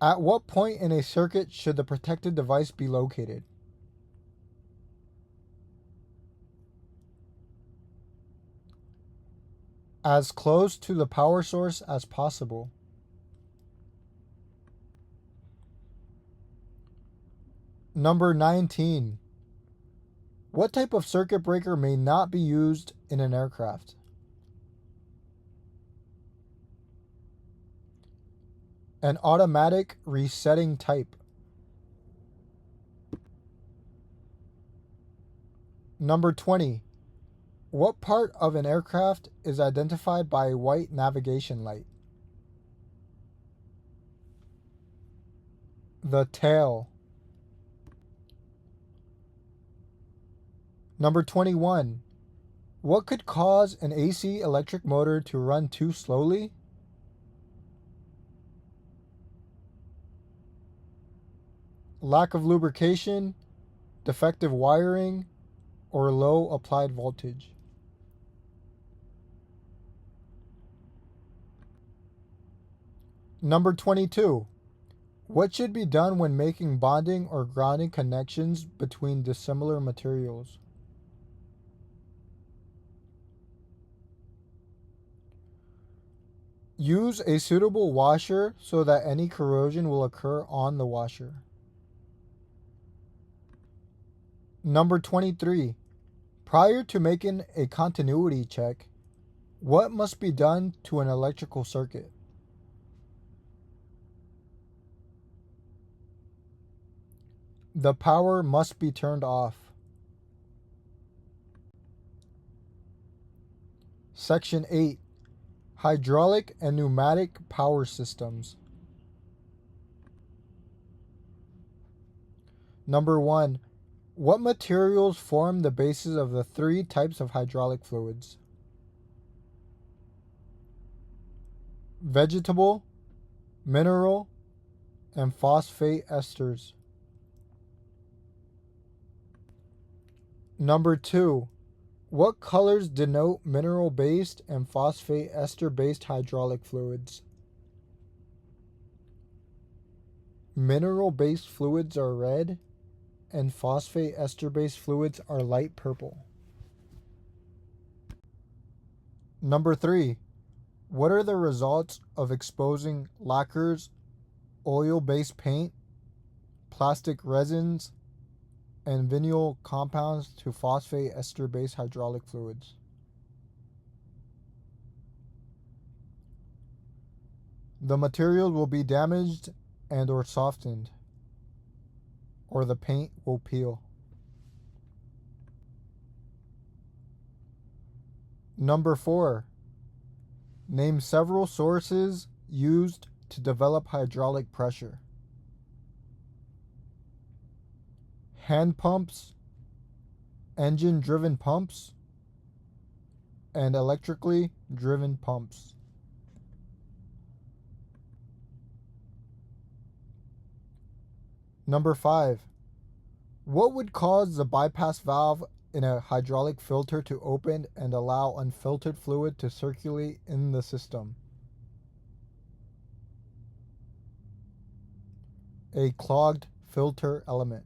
At what point in a circuit should the protected device be located? As close to the power source as possible. Number 19. What type of circuit breaker may not be used in an aircraft? An automatic resetting type. Number 20. What part of an aircraft is identified by a white navigation light? The tail. Number 21. What could cause an AC electric motor to run too slowly? Lack of lubrication, defective wiring, or low applied voltage. Number 22. What should be done when making bonding or grounding connections between dissimilar materials? Use a suitable washer so that any corrosion will occur on the washer. Number 23. Prior to making a continuity check, what must be done to an electrical circuit? The power must be turned off. Section 8. Hydraulic and pneumatic power systems. Number 1. What materials form the basis of the 3 types of hydraulic fluids? Vegetable, mineral, and phosphate esters. Number 2. What colors denote mineral-based and phosphate ester-based hydraulic fluids? Mineral-based fluids are red, and phosphate ester-based fluids are light purple. Number 3. What are the results of exposing lacquers, oil-based paint, plastic resins, and vinyl compounds to phosphate ester-based hydraulic fluids? The materials will be damaged and or softened, or the paint will peel. Number 4. Name several sources used to develop hydraulic pressure. Hand pumps, engine-driven pumps, and electrically driven pumps. Number 5. What would cause the bypass valve in a hydraulic filter to open and allow unfiltered fluid to circulate in the system? A clogged filter element.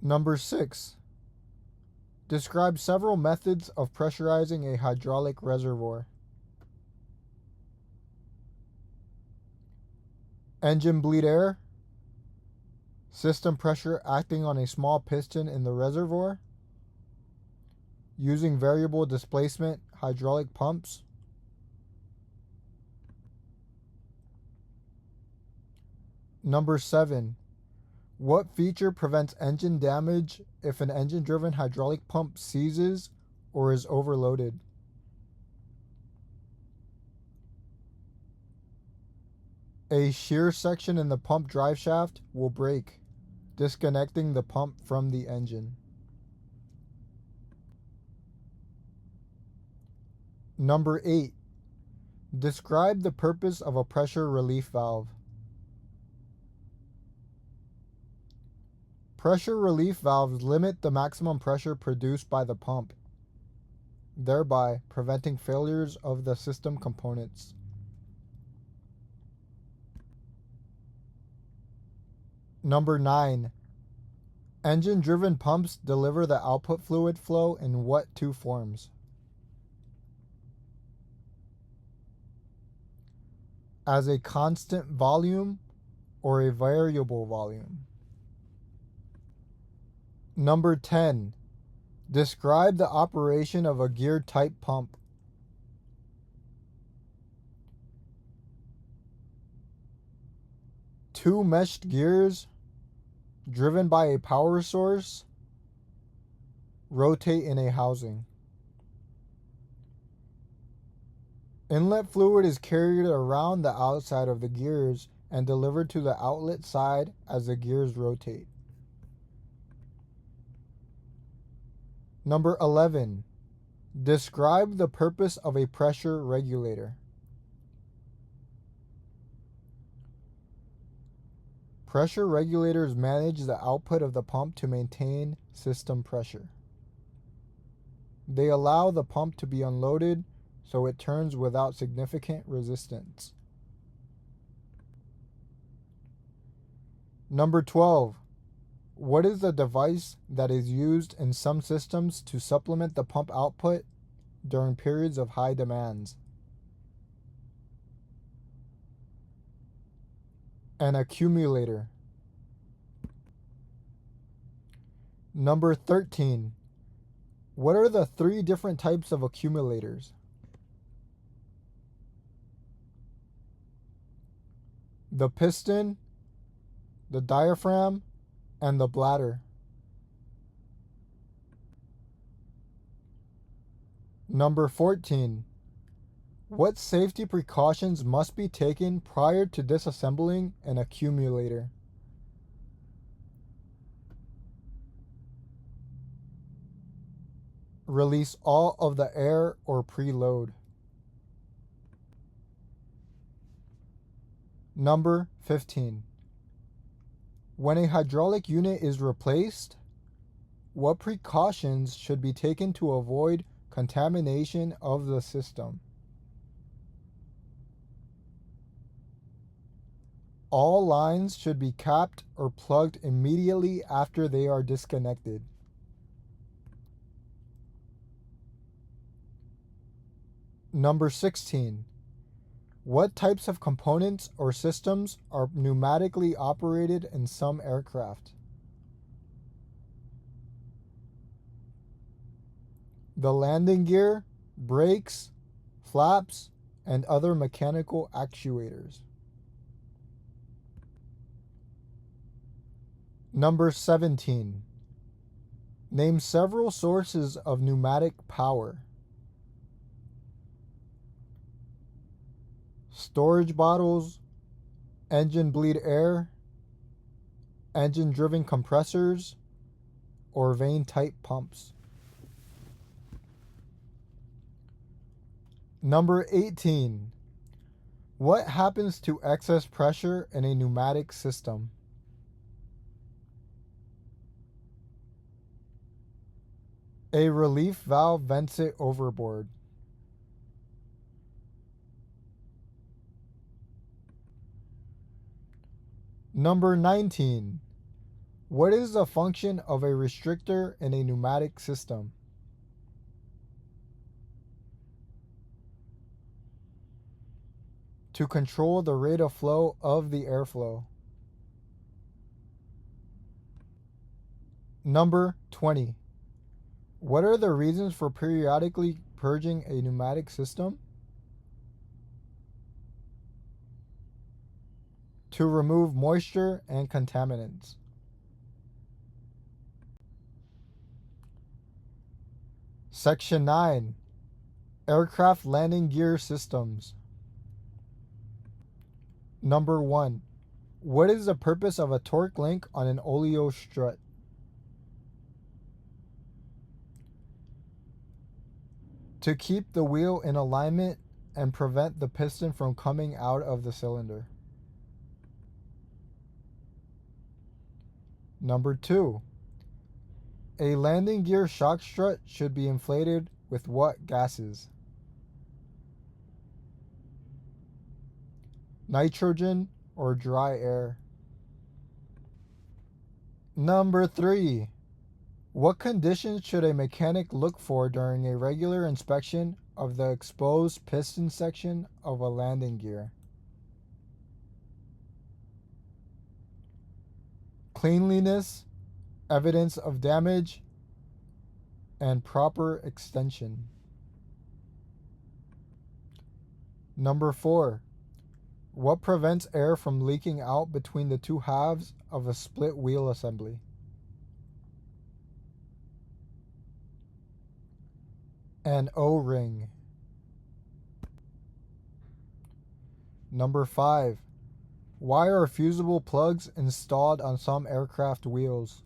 Number 6. Describe several methods of pressurizing a hydraulic reservoir. Engine bleed air, system pressure acting on a small piston in the reservoir, using variable displacement hydraulic pumps, Number 7. What feature prevents engine damage if an engine-driven hydraulic pump seizes or is overloaded? A shear section in the pump driveshaft will break, disconnecting the pump from the engine. Number 8. Describe the purpose of a pressure relief valve. Pressure relief valves limit the maximum pressure produced by the pump, thereby preventing failures of the system components. Number 9. Engine-driven pumps deliver the output fluid flow in what two forms? As a constant volume or a variable volume? Number 10. Describe the operation of a geared type pump. Two meshed gears driven by a power source rotate in a housing. Inlet fluid is carried around the outside of the gears and delivered to the outlet side as the gears rotate. Number 11. Describe the purpose of a pressure regulator. Pressure regulators manage the output of the pump to maintain system pressure. They allow the pump to be unloaded so it turns without significant resistance. Number 12. What is the device that is used in some systems to supplement the pump output during periods of high demands? An accumulator. Number 13. What are the three different types of accumulators? The piston, the diaphragm, and the bladder. Number 14. What safety precautions must be taken prior to disassembling an accumulator? Release all of the air or preload. Number 15. When a hydraulic unit is replaced, what precautions should be taken to avoid contamination of the system? All lines should be capped or plugged immediately after they are disconnected. Number 16. What types of components or systems are pneumatically operated in some aircraft? The landing gear, brakes, flaps, and other mechanical actuators. Number 17. Name several sources of pneumatic power. Storage bottles, engine bleed air, engine-driven compressors, or vane-type pumps. Number 18. What happens to excess pressure in a pneumatic system? A relief valve vents it overboard. Number 19. What is the function of a restrictor in a pneumatic system? To control the rate of flow of the airflow. Number 20. What are the reasons for periodically purging a pneumatic system? To remove moisture and contaminants. Section 9. Aircraft landing gear systems. Number 1. What is the purpose of a torque link on an oleo strut? To keep the wheel in alignment and prevent the piston from coming out of the cylinder. Number 2. A landing gear shock strut should be inflated with what gases? Nitrogen or dry air. Number 3. What conditions should a mechanic look for during a regular inspection of the exposed piston section of a landing gear? Cleanliness, evidence of damage, and proper extension. Number 4. What prevents air from leaking out between the two halves of a split wheel assembly? An O-ring. Number 5. Why are fusible plugs installed on some aircraft wheels?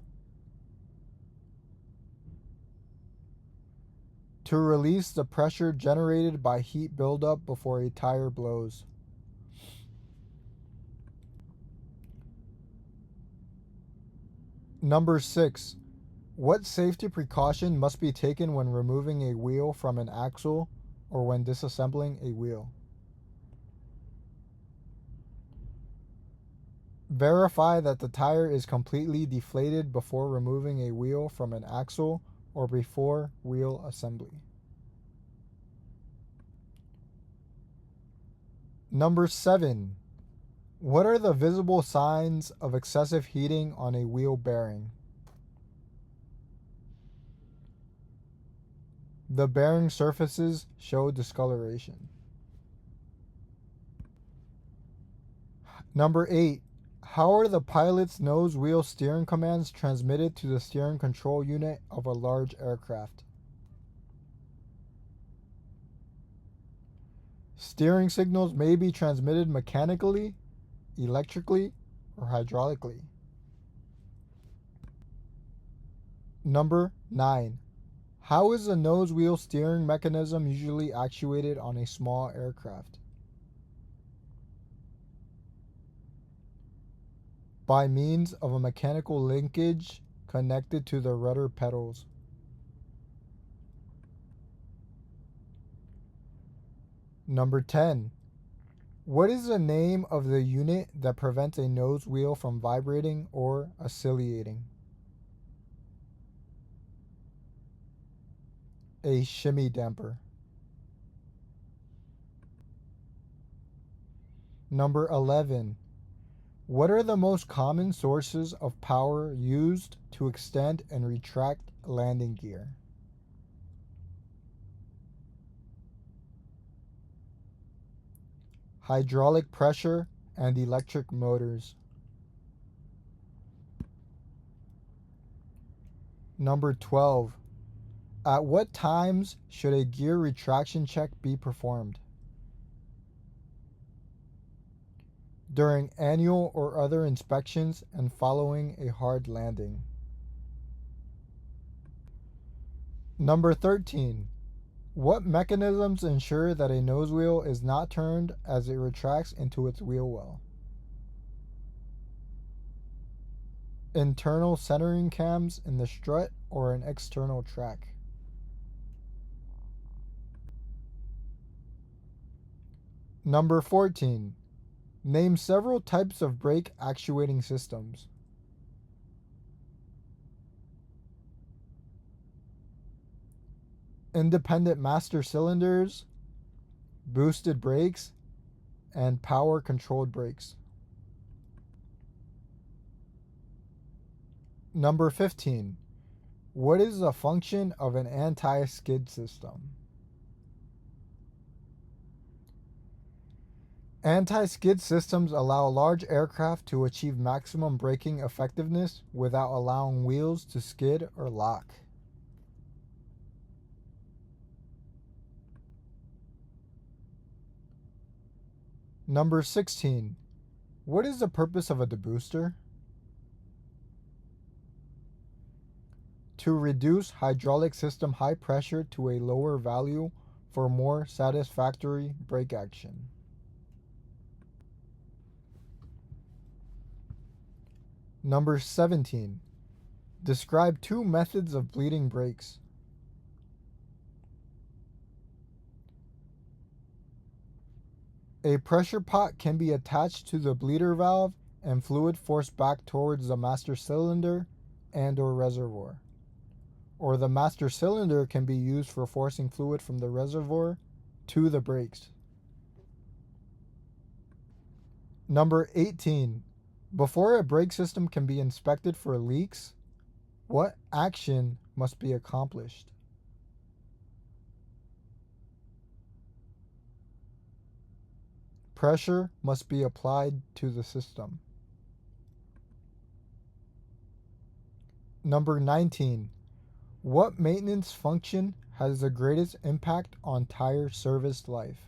To release the pressure generated by heat buildup before a tire blows. Number 6. What safety precaution must be taken when removing a wheel from an axle or when disassembling a wheel? Verify that the tire is completely deflated before removing a wheel from an axle or before wheel assembly. Number 7. What are the visible signs of excessive heating on a wheel bearing? The bearing surfaces show discoloration. Number 8. How are the pilot's nose wheel steering commands transmitted to the steering control unit of a large aircraft? Steering signals may be transmitted mechanically, electrically, or hydraulically. Number 9. How is the nose wheel steering mechanism usually actuated on a small aircraft? By means of a mechanical linkage connected to the rudder pedals. Number 10. What is the name of the unit that prevents a nose wheel from vibrating or oscillating? A shimmy damper. Number 11. What are the most common sources of power used to extend and retract landing gear? Hydraulic pressure and electric motors. Number 12. At what times should a gear retraction check be performed? During annual or other inspections and following a hard landing. Number 13. What mechanisms ensure that a nose wheel is not turned as it retracts into its wheel well? Internal centering cams in the strut or an external track. Number 14. Name several types of brake actuating systems. Independent master cylinders, boosted brakes, and power-controlled brakes. Number 15. What is the function of an anti-skid system? Anti-skid systems allow large aircraft to achieve maximum braking effectiveness without allowing wheels to skid or lock. Number 16. What is the purpose of a debooster? To reduce hydraulic system high pressure to a lower value for more satisfactory brake action. Number 17. Describe two methods of bleeding brakes. A pressure pot can be attached to the bleeder valve and fluid forced back towards the master cylinder and/or reservoir. Or the master cylinder can be used for forcing fluid from the reservoir to the brakes. Number 18. Before a brake system can be inspected for leaks, what action must be accomplished? Pressure must be applied to the system. Number 19. What maintenance function has the greatest impact on tire service life?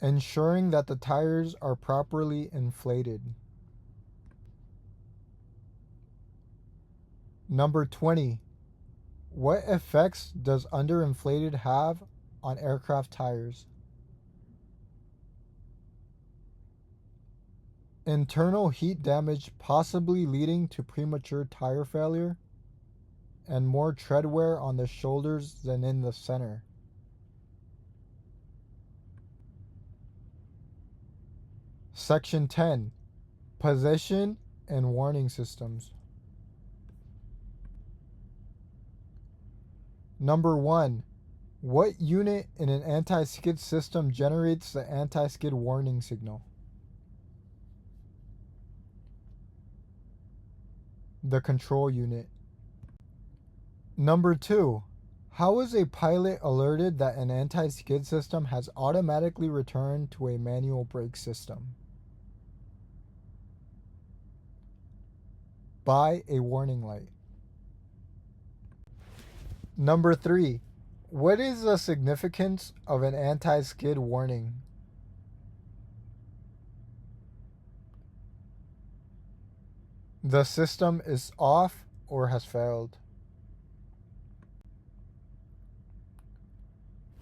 Ensuring that the tires are properly inflated. Number 20. What effects does underinflated have on aircraft tires? Internal heat damage, possibly leading to premature tire failure, and more tread wear on the shoulders than in the center. Section 10. Position and warning systems. Number 1. What unit in an anti-skid system generates the anti-skid warning signal? The control unit. Number 2. How is a pilot alerted that an anti-skid system has automatically returned to a manual brake system? By a warning light. Number 3. What is the significance of an anti-skid warning? The system is off or has failed.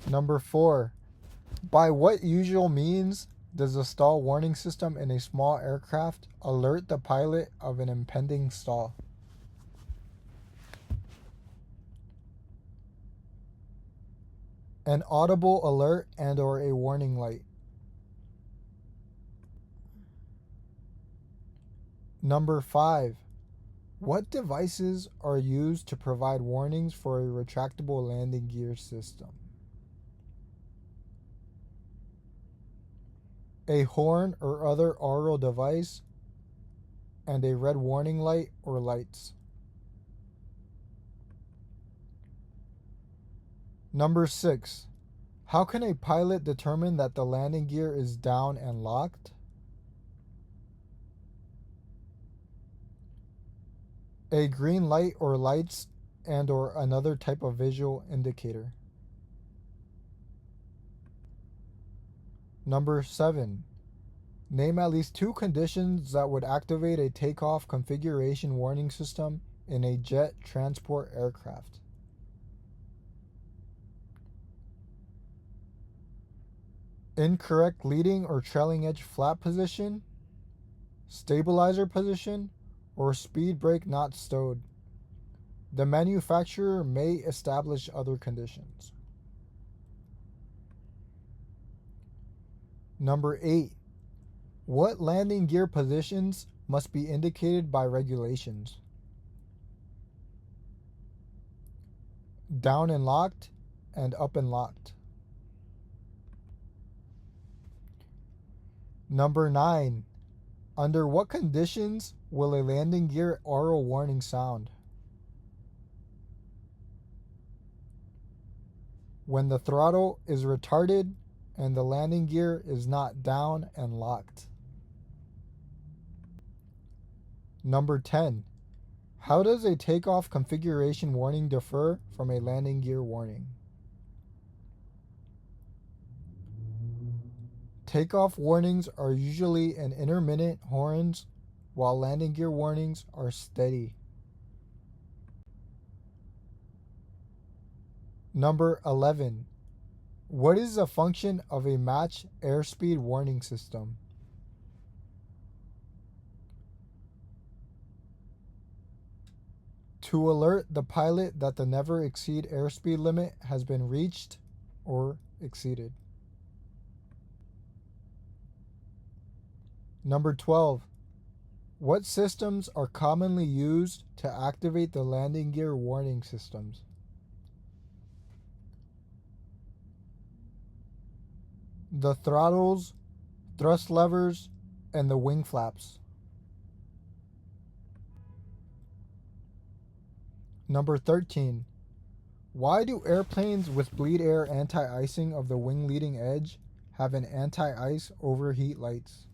Number 4. By what usual means does the stall warning system in a small aircraft alert the pilot of an impending stall? An audible alert and/or a warning light. Number 5. What devices are used to provide warnings for a retractable landing gear system? A horn or other aural device, and a red warning light or lights. Number 6. How can a pilot determine that the landing gear is down and locked? A green light or lights and/or another type of visual indicator. Number 7. Name at least 2 conditions that would activate a takeoff configuration warning system in a jet transport aircraft. Incorrect leading or trailing edge flap position, stabilizer position, or speed brake not stowed. The manufacturer may establish other conditions. Number 8. What landing gear positions must be indicated by regulations? Down and locked and up and locked. Number 9. Under what conditions will a landing gear aural warning sound? When the throttle is retarded and the landing gear is not down and locked. Number 10. How does a takeoff configuration warning differ from a landing gear warning? Takeoff warnings are usually an intermittent horns, while landing gear warnings are steady. Number 11. What is the function of a match airspeed warning system? To alert the pilot that the never exceed airspeed limit has been reached or exceeded. Number 12. What systems are commonly used to activate the landing gear warning systems? The throttles, thrust levers, and the wing flaps. Number 13. Why do airplanes with bleed air anti-icing of the wing leading edge have an anti-ice overheat lights?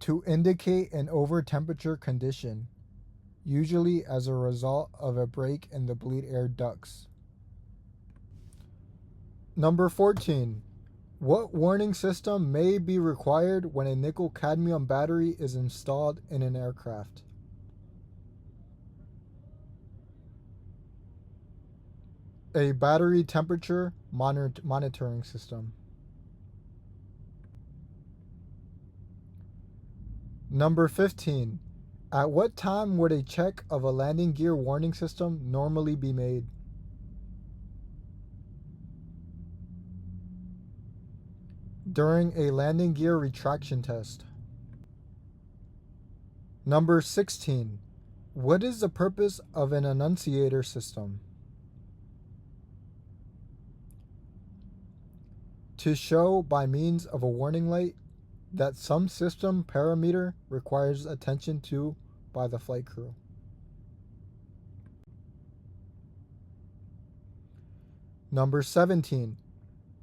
To indicate an over-temperature condition, usually as a result of a break in the bleed air ducts. Number 14. What warning system may be required when a nickel-cadmium battery is installed in an aircraft? A battery temperature monitoring system. Number 15. At what time would a check of a landing gear warning system normally be made? During a landing gear retraction test. Number 16. What is the purpose of an annunciator system? To show by means of a warning light that some system parameter requires attention to by the flight crew. Number 17.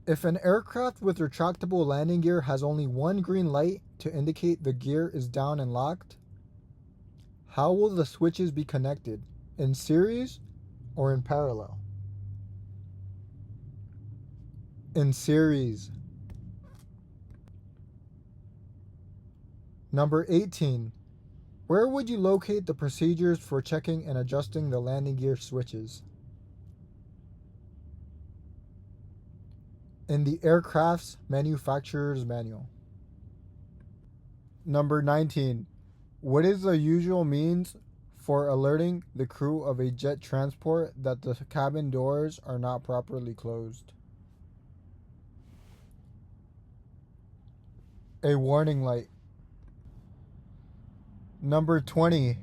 If an aircraft with retractable landing gear has only one green light to indicate the gear is down and locked, How will the switches be connected? In series or in parallel? In series. Number 18. Where would you locate the procedures for checking and adjusting the landing gear switches? In the aircraft's manufacturer's manual. Number 19. What is the usual means for alerting the crew of a jet transport that the cabin doors are not properly closed? A warning light. Number 20.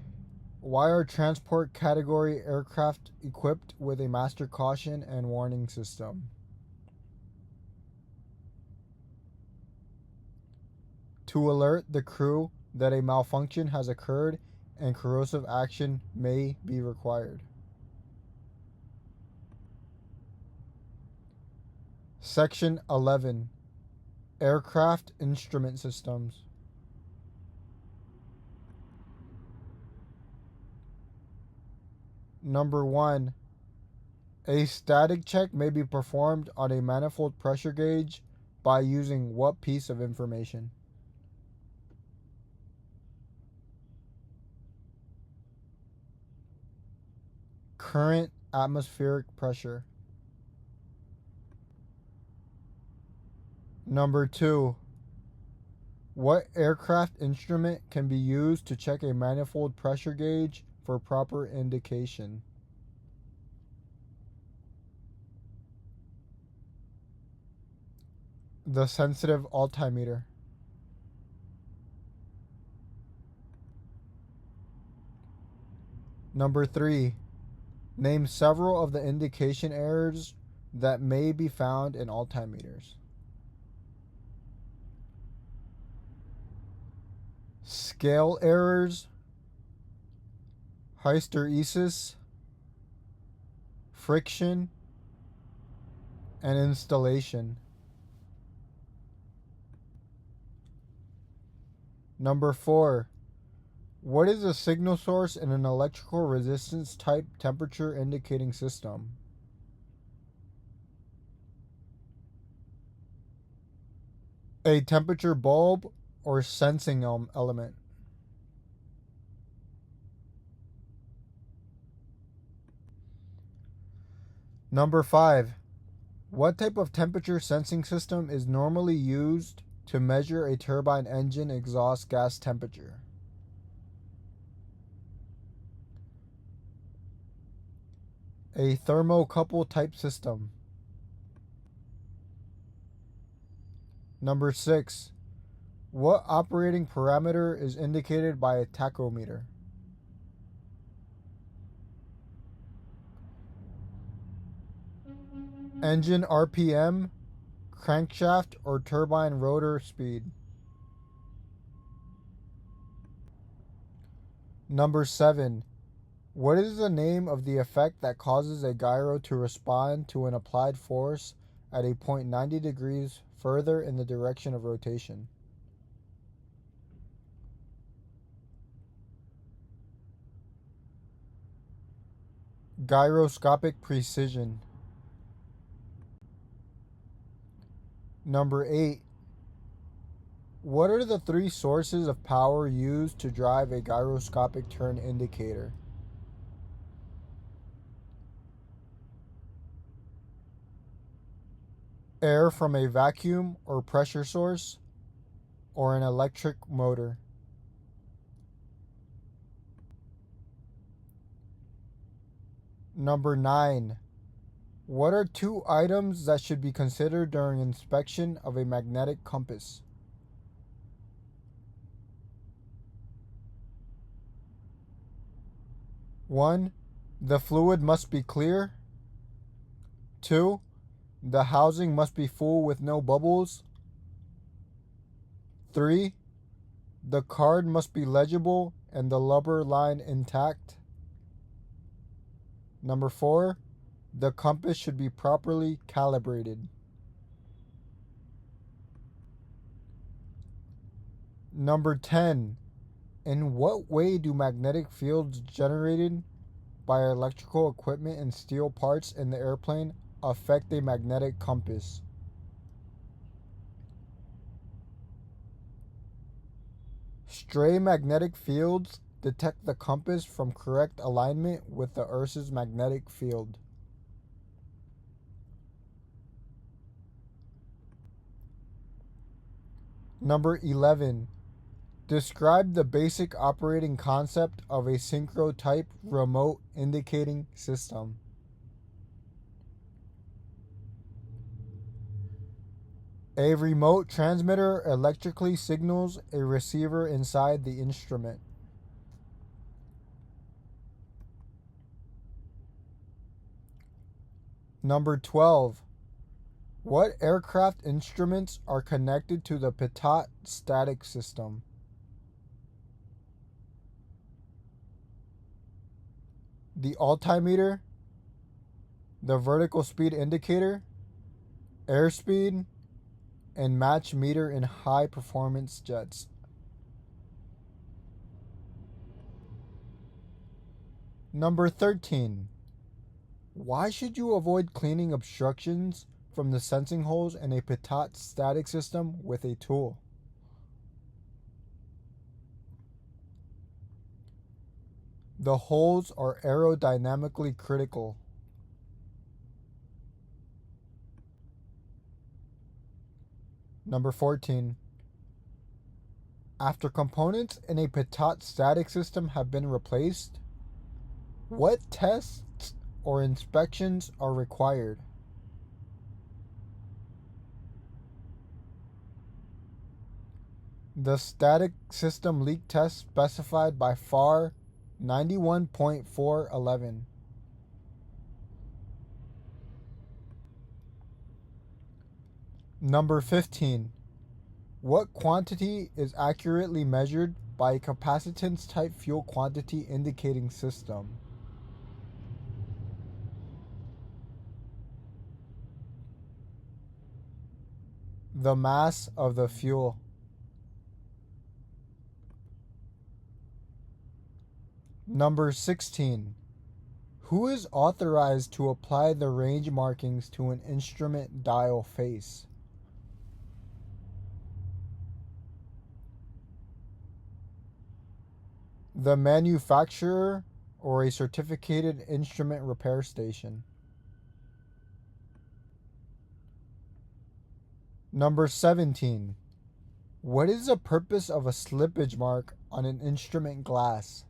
Why are transport category aircraft equipped with a master caution and warning system? To alert the crew that a malfunction has occurred and corrosive action may be required. Section 11. Aircraft Instrument Systems. Number 1. A static check may be performed on a manifold pressure gauge by using what piece of information? Current atmospheric pressure. Number 2. What aircraft instrument can be used to check a manifold pressure gauge for proper indication? The sensitive altimeter. Number 3. Name several of the indication errors that may be found in altimeters. Scale errors, hysteresis, friction, and installation. Number 4. What is a signal source in an electrical resistance type temperature indicating system? A temperature bulb or sensing element. Number 5. What type of temperature sensing system is normally used to measure a turbine engine exhaust gas temperature? A thermocouple type system. Number 6. What operating parameter is indicated by a tachometer? Engine RPM, crankshaft, or turbine rotor speed? Number 7. What is the name of the effect that causes a gyro to respond to an applied force at a point 90 degrees further in the direction of rotation? Gyroscopic precision. Number 8. What are the 3 sources of power used to drive a gyroscopic turn indicator? Air from a vacuum or pressure source, or an electric motor? Number 9. What are 2 items that should be considered during inspection of a magnetic compass? One, the fluid must be clear. 2, the housing must be full with no bubbles. 3, the card must be legible and the lubber line intact. Number 4, the compass should be properly calibrated. Number 10, In what way do magnetic fields generated by electrical equipment and steel parts in the airplane affect a magnetic compass? Stray magnetic fields detect the compass from correct alignment with the Earth's magnetic field. Number 11. Describe the basic operating concept of a synchro-type remote indicating system. A remote transmitter electrically signals a receiver inside the instrument. Number 12. What aircraft instruments are connected to the pitot static system? The altimeter, the vertical speed indicator, airspeed, and match meter in high performance jets. Number 13. Why should you avoid cleaning obstructions from the sensing holes in a pitot static system with a tool? The holes are aerodynamically critical. Number 14. After components in a pitot static system have been replaced, what tests or inspections are required? The static system leak test specified by FAR 91.411. Number 15. What quantity is accurately measured by a capacitance type fuel quantity indicating system? The mass of the fuel. Number 16. Who is authorized to apply the range markings to an instrument dial face? The manufacturer or a certificated instrument repair station. Number 17. What is the purpose of a slippage mark on an instrument glass?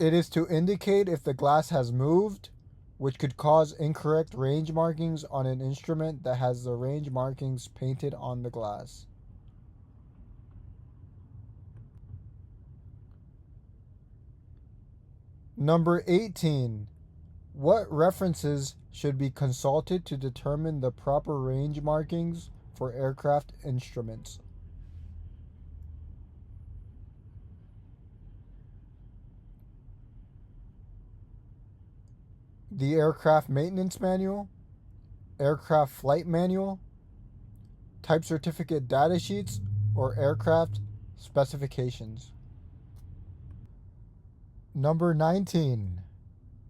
It is to indicate if the glass has moved, which could cause incorrect range markings on an instrument that has the range markings painted on the glass. Number 18. What references should be consulted to determine the proper range markings for aircraft instruments? The Aircraft Maintenance Manual, Aircraft Flight Manual, Type Certificate Data Sheets, or Aircraft Specifications. Number 19.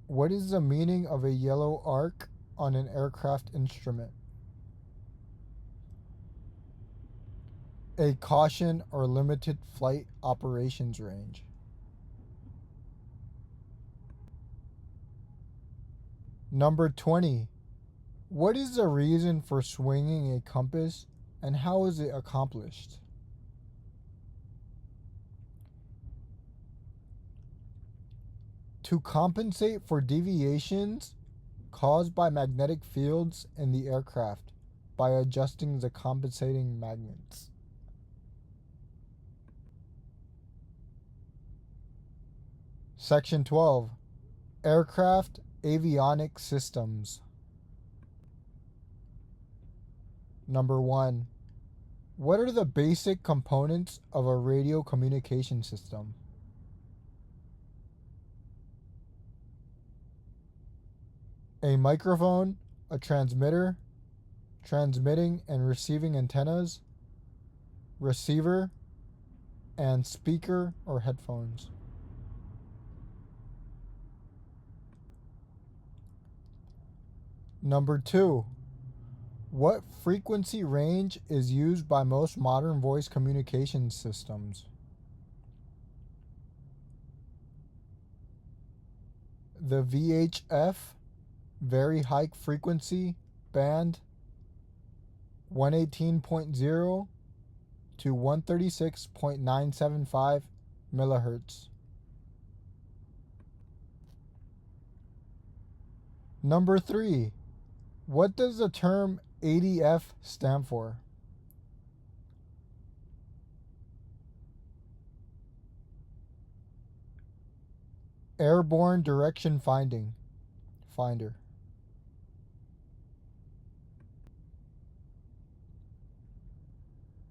What is the meaning of a yellow arc on an aircraft instrument? A caution or limited flight operations range. Number 20. What is the reason for swinging a compass and how is it accomplished? To compensate for deviations caused by magnetic fields in the aircraft by adjusting the compensating magnets. Section 12. Aircraft Avionic Systems. Number 1. What are the basic components of a radio communication system? A microphone, a transmitter, transmitting and receiving antennas, receiver, and speaker or headphones. Number 2. What frequency range is used by most modern voice communication systems? The VHF, very high frequency band, 118.0 to 136.975 megahertz. Number 3. What does the term ADF stand for? Airborne Direction Finder.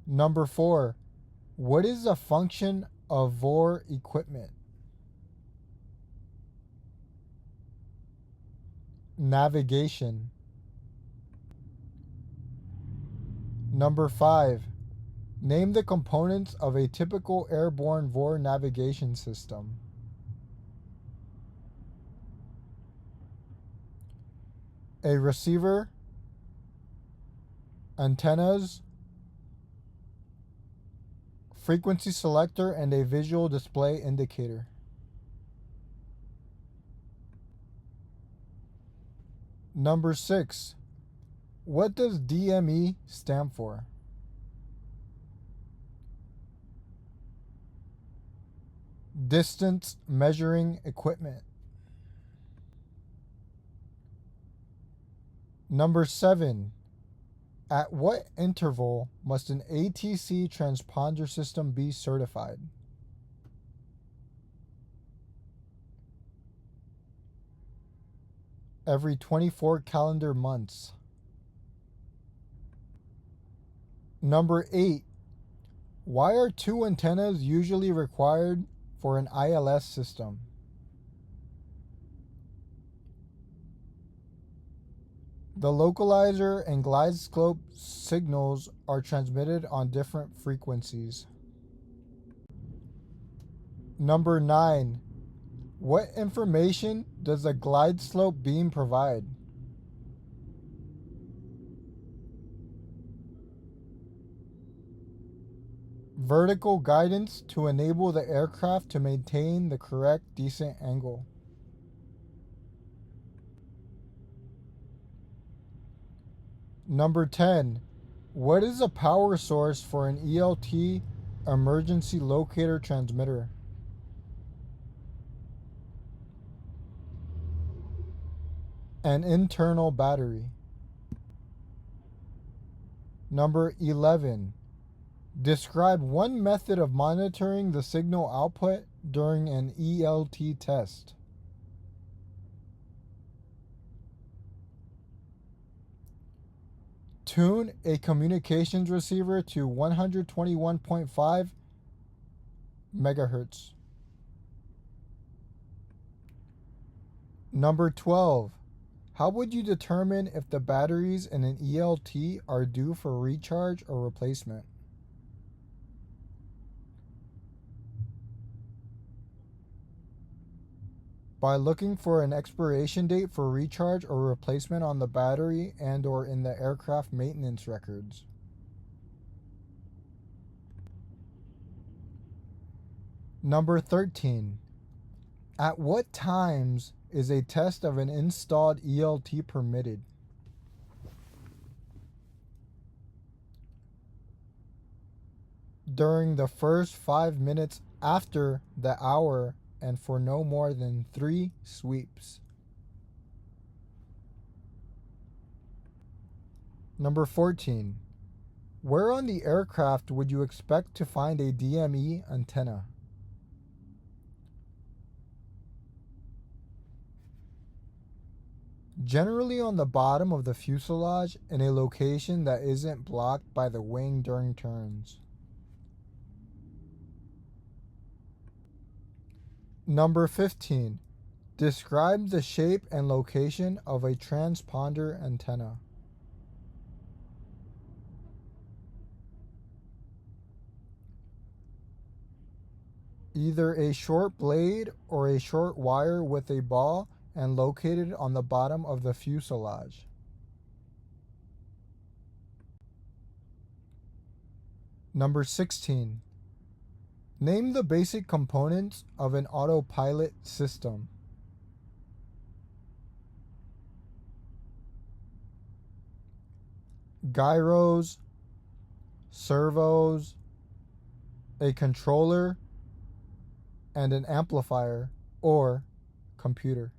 Number 4. What is the function of VOR equipment? Navigation. Number 5. Name the components of a typical airborne VOR navigation system. A receiver, antennas, frequency selector, and a visual display indicator. Number 6. What does DME stand for? Distance measuring equipment. Number 7. At what interval must an ATC transponder system be certified? Every 24 calendar months. Number 8. Why are 2 antennas usually required for an ILS system? The localizer and glide slope signals are transmitted on different frequencies. Number 9. What information does a glide slope beam provide? Vertical guidance to enable the aircraft to maintain the correct descent angle. Number 10. What is a power source for an ELT emergency locator transmitter? An internal battery. Number 11. Describe one method of monitoring the signal output during an ELT test. Tune a communications receiver to 121.5 megahertz. Number 12. How would you determine if the batteries in an ELT are due for recharge or replacement? By looking for an expiration date for recharge or replacement on the battery and/or in the aircraft maintenance records. Number 13. At what times is a test of an installed ELT permitted? During the first 5 minutes after the hour and for no more than 3 sweeps. Number 14. Where on the aircraft would you expect to find a DME antenna? Generally on the bottom of the fuselage in a location that isn't blocked by the wing during turns. Number 15. Describe the shape and location of a transponder antenna. Either a short blade or a short wire with a ball and located on the bottom of the fuselage. Number 16. Name the basic components of an autopilot system. Gyros, servos, a controller, and an amplifier or computer.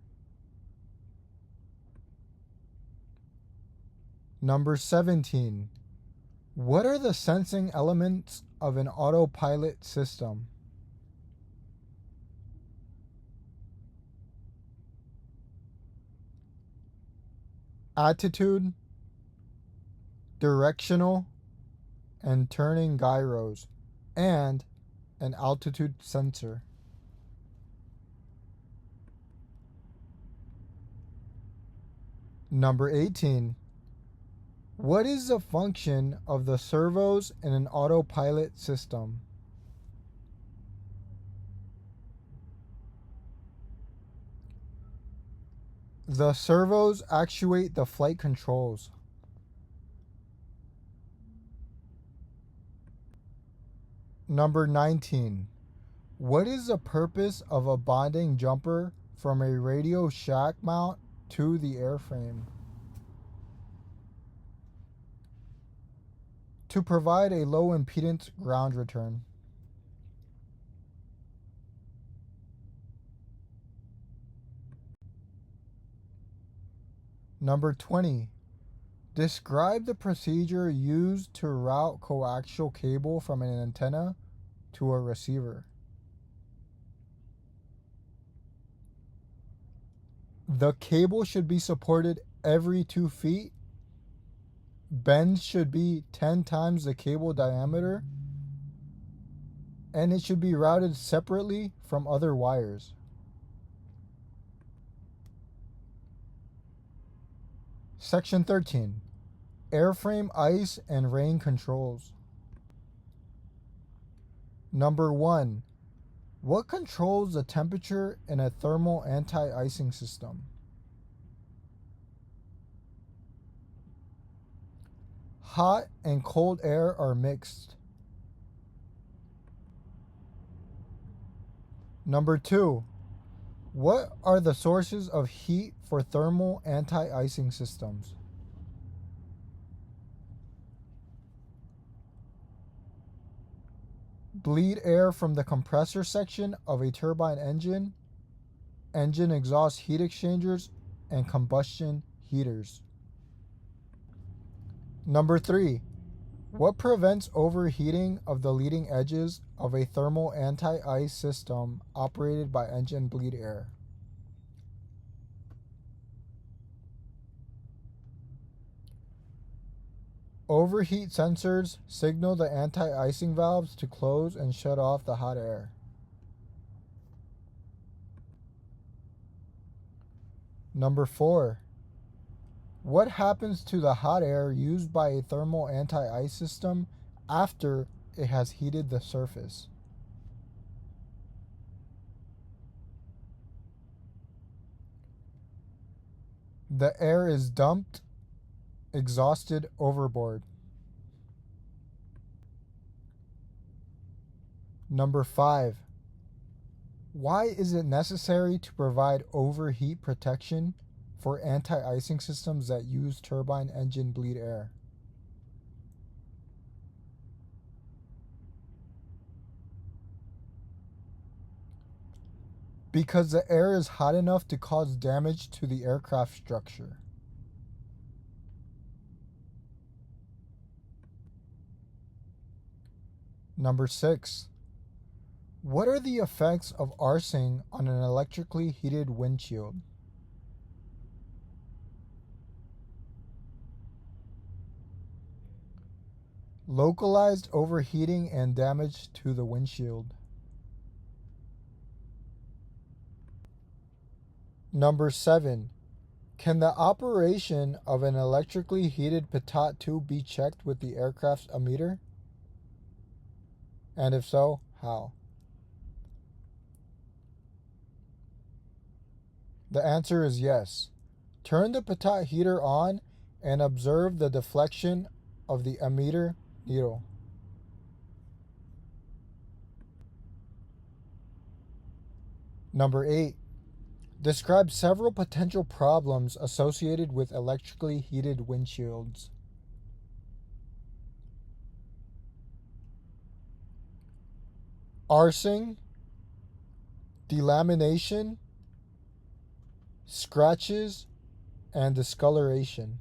Number 17. What are the sensing elements of an autopilot system? Attitude, directional, and turning gyros, and an altitude sensor. Number 18. What is the function of the servos in an autopilot system? The servos actuate the flight controls. Number 19. What is the purpose of a bonding jumper from a radio shack mount to the airframe? To provide a low impedance ground return. Number 20. Describe the procedure used to route coaxial cable from an antenna to a receiver. The cable should be supported every 2 feet. Bends should be 10 times the cable diameter, and it should be routed separately from other wires. Section 13. Airframe ice and rain controls. Number 1. What controls the temperature in a thermal anti-icing system? Hot and cold air are mixed. Number 2. What are the sources of heat for thermal anti-icing systems? Bleed air from the compressor section of a turbine engine, engine exhaust heat exchangers, and combustion heaters. Number 3. What prevents overheating of the leading edges of a thermal anti-ice system operated by engine bleed air? Overheat sensors signal the anti-icing valves to close and shut off the hot air. Number 4. What happens to the hot air used by a thermal anti-ice system after it has heated the surface? The air is dumped, exhausted overboard. Number 5. Why is it necessary to provide overheat protection for anti-icing systems that use turbine engine bleed air? Because the air is hot enough to cause damage to the aircraft structure. Number 6. What are the effects of arcing on an electrically heated windshield? Localized overheating and damage to the windshield. Number 7. Can the operation of an electrically heated pitot tube be checked with the aircraft's ammeter? And if so, how? The answer is yes. Turn the pitot heater on and observe the deflection of the ammeter needle. Number 8. Describe several potential problems associated with electrically heated windshields. Arsing, delamination, scratches, and discoloration.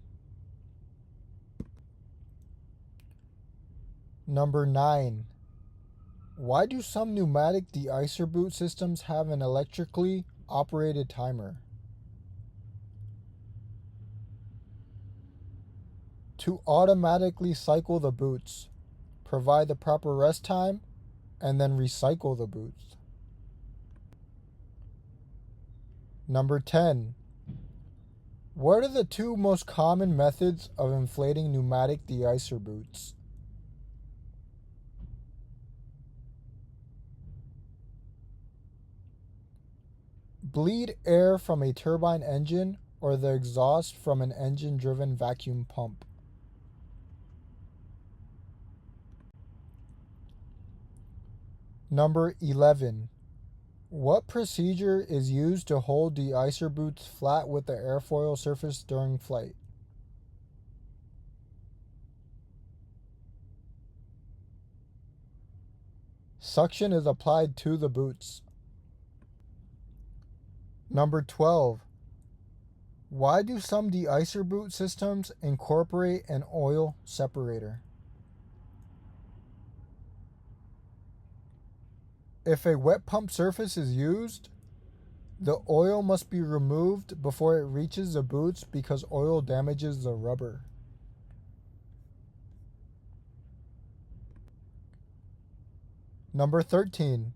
Number 9. Why do some pneumatic de-icer boot systems have an electrically operated timer? To automatically cycle the boots, provide the proper rest time, and then recycle the boots. Number 10. What are the two most common methods of inflating pneumatic de-icer boots? Bleed air from a turbine engine or the exhaust from an engine-driven vacuum pump. Number 11. What procedure is used to hold de-icer boots flat with the airfoil surface during flight? Suction is applied to the boots. Number 12. Why do some de-icer boot systems incorporate an oil separator? If a wet pump surface is used, the oil must be removed before it reaches the boots because oil damages the rubber. Number 13.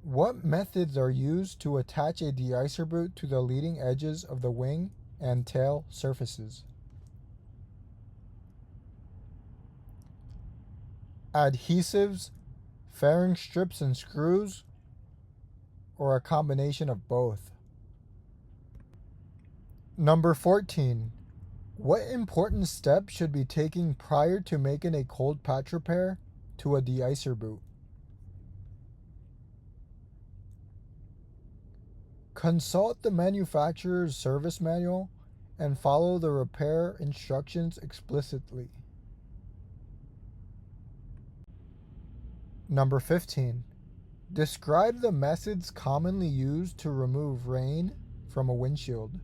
What methods are used to attach a de-icer boot to the leading edges of the wing and tail surfaces? Adhesives, fairing strips and screws, or a combination of both? Number 14. What important steps should be taken prior to making a cold patch repair to a de-icer boot? Consult the manufacturer's service manual and follow the repair instructions explicitly. Number 15. Describe the methods commonly used to remove rain from a windshield.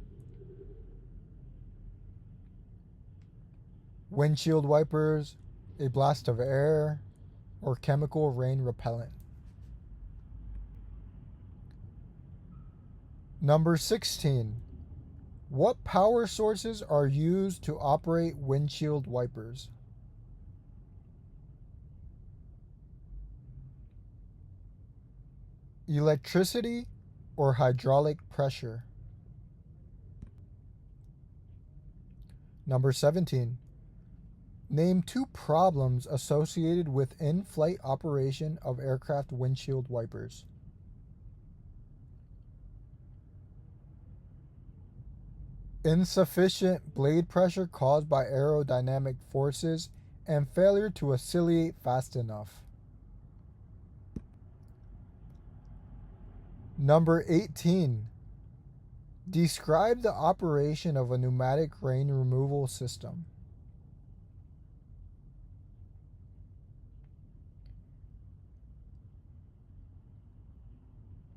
Windshield wipers, a blast of air, or chemical rain repellent. Number 16. What power sources are used to operate windshield wipers? Electricity or hydraulic pressure? Number 17. Name two problems associated with in-flight operation of aircraft windshield wipers. Insufficient blade pressure caused by aerodynamic forces and failure to oscillate fast enough. Number 18. Describe the operation of a pneumatic rain removal system.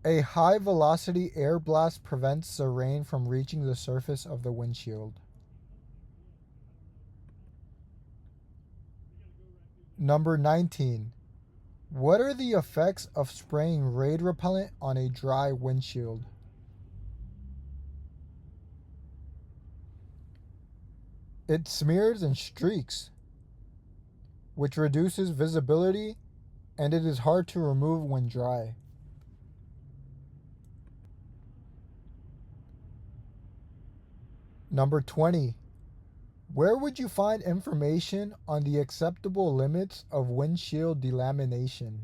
A high-velocity air blast prevents the rain from reaching the surface of the windshield. Number 19. What are the effects of spraying rain repellent on a dry windshield? It smears and streaks, which reduces visibility, and it is hard to remove when dry. Number 20. Where would you find information on the acceptable limits of windshield delamination?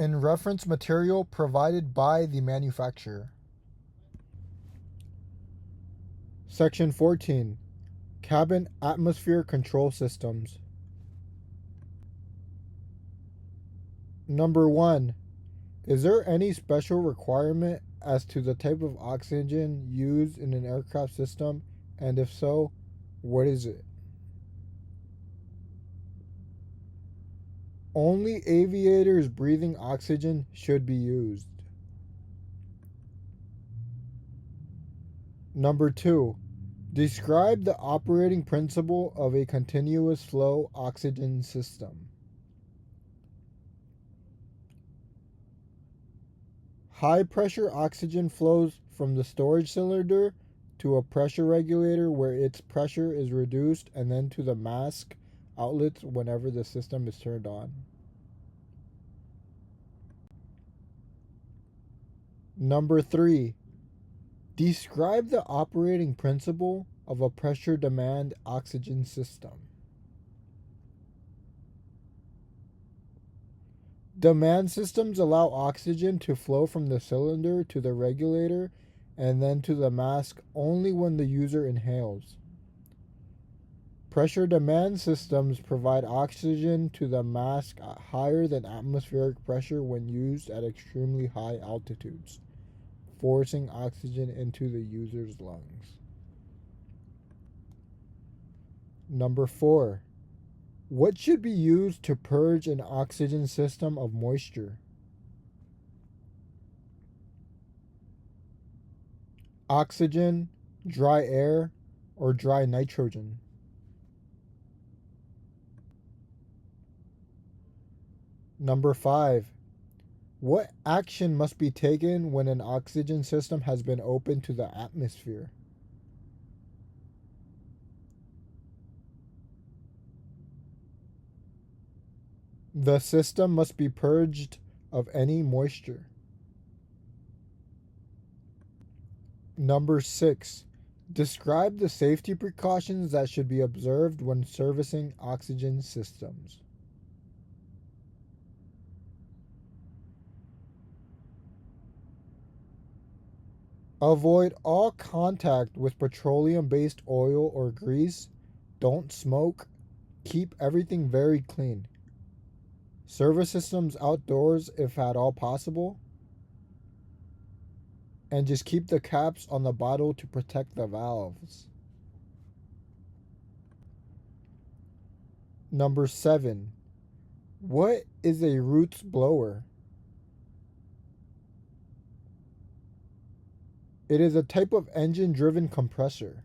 and reference material provided by the manufacturer. Section 14. Cabin Atmosphere Control Systems. Number 1. Is there any special requirement as to the type of oxygen used in an aircraft system, and if so, what is it? Only aviators breathing oxygen should be used. Number 2. Describe the operating principle of a continuous flow oxygen system. High pressure oxygen flows from the storage cylinder to a pressure regulator where its pressure is reduced, and then to the mask outlets whenever the system is turned on. Number 3. Describe the operating principle of a pressure demand oxygen system. Demand systems allow oxygen to flow from the cylinder to the regulator and then to the mask only when the user inhales. Pressure demand systems provide oxygen to the mask at higher than atmospheric pressure when used at extremely high altitudes, forcing oxygen into the user's lungs. Number 4. What should be used to purge an oxygen system of moisture? Oxygen, dry air, or dry nitrogen? Number 5. What action must be taken when an oxygen system has been opened to the atmosphere? The system must be purged of any moisture. Number 6. Describe the safety precautions that should be observed when servicing oxygen systems. Avoid all contact with petroleum-based oil or grease. Don't smoke. Keep everything very clean. Service systems outdoors if at all possible. And just keep the caps on the bottle to protect the valves. Number 7. What is a roots blower? It is a type of engine-driven compressor.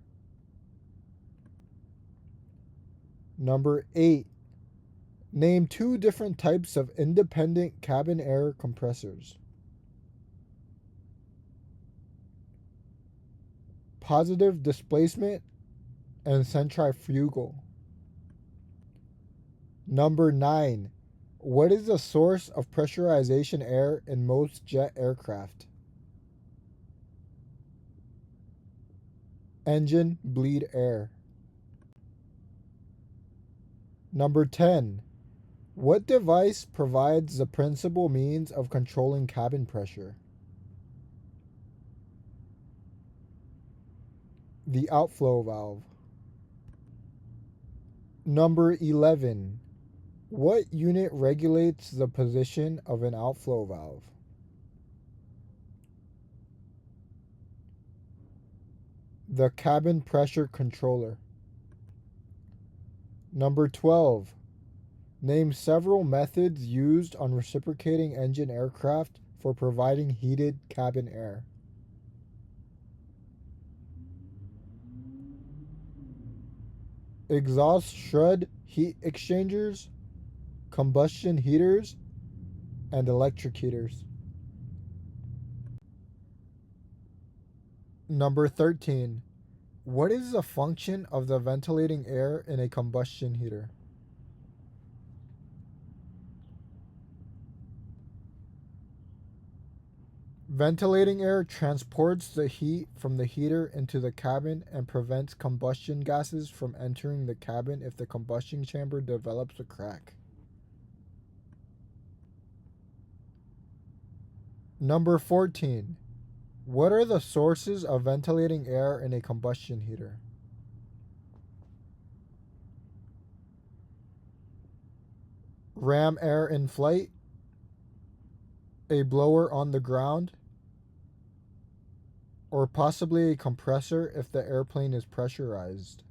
Number 8. Name 2 different types of independent cabin air compressors. Positive displacement and centrifugal. Number 9. What is the source of pressurization air in most jet aircraft? Engine bleed air. Number 10. What device provides the principal means of controlling cabin pressure? The outflow valve. Number 11. What unit regulates the position of an outflow valve? The cabin pressure controller. Number 12. Name several methods used on reciprocating engine aircraft for providing heated cabin air. Exhaust shroud heat exchangers, combustion heaters, and electric heaters. Number 13. What is the function of the ventilating air in a combustion heater? Ventilating air transports the heat from the heater into the cabin and prevents combustion gases from entering the cabin if the combustion chamber develops a crack. Number 14. What are the sources of ventilating air in a combustion heater? Ram air in flight, a blower on the ground, or possibly a compressor if the airplane is pressurized.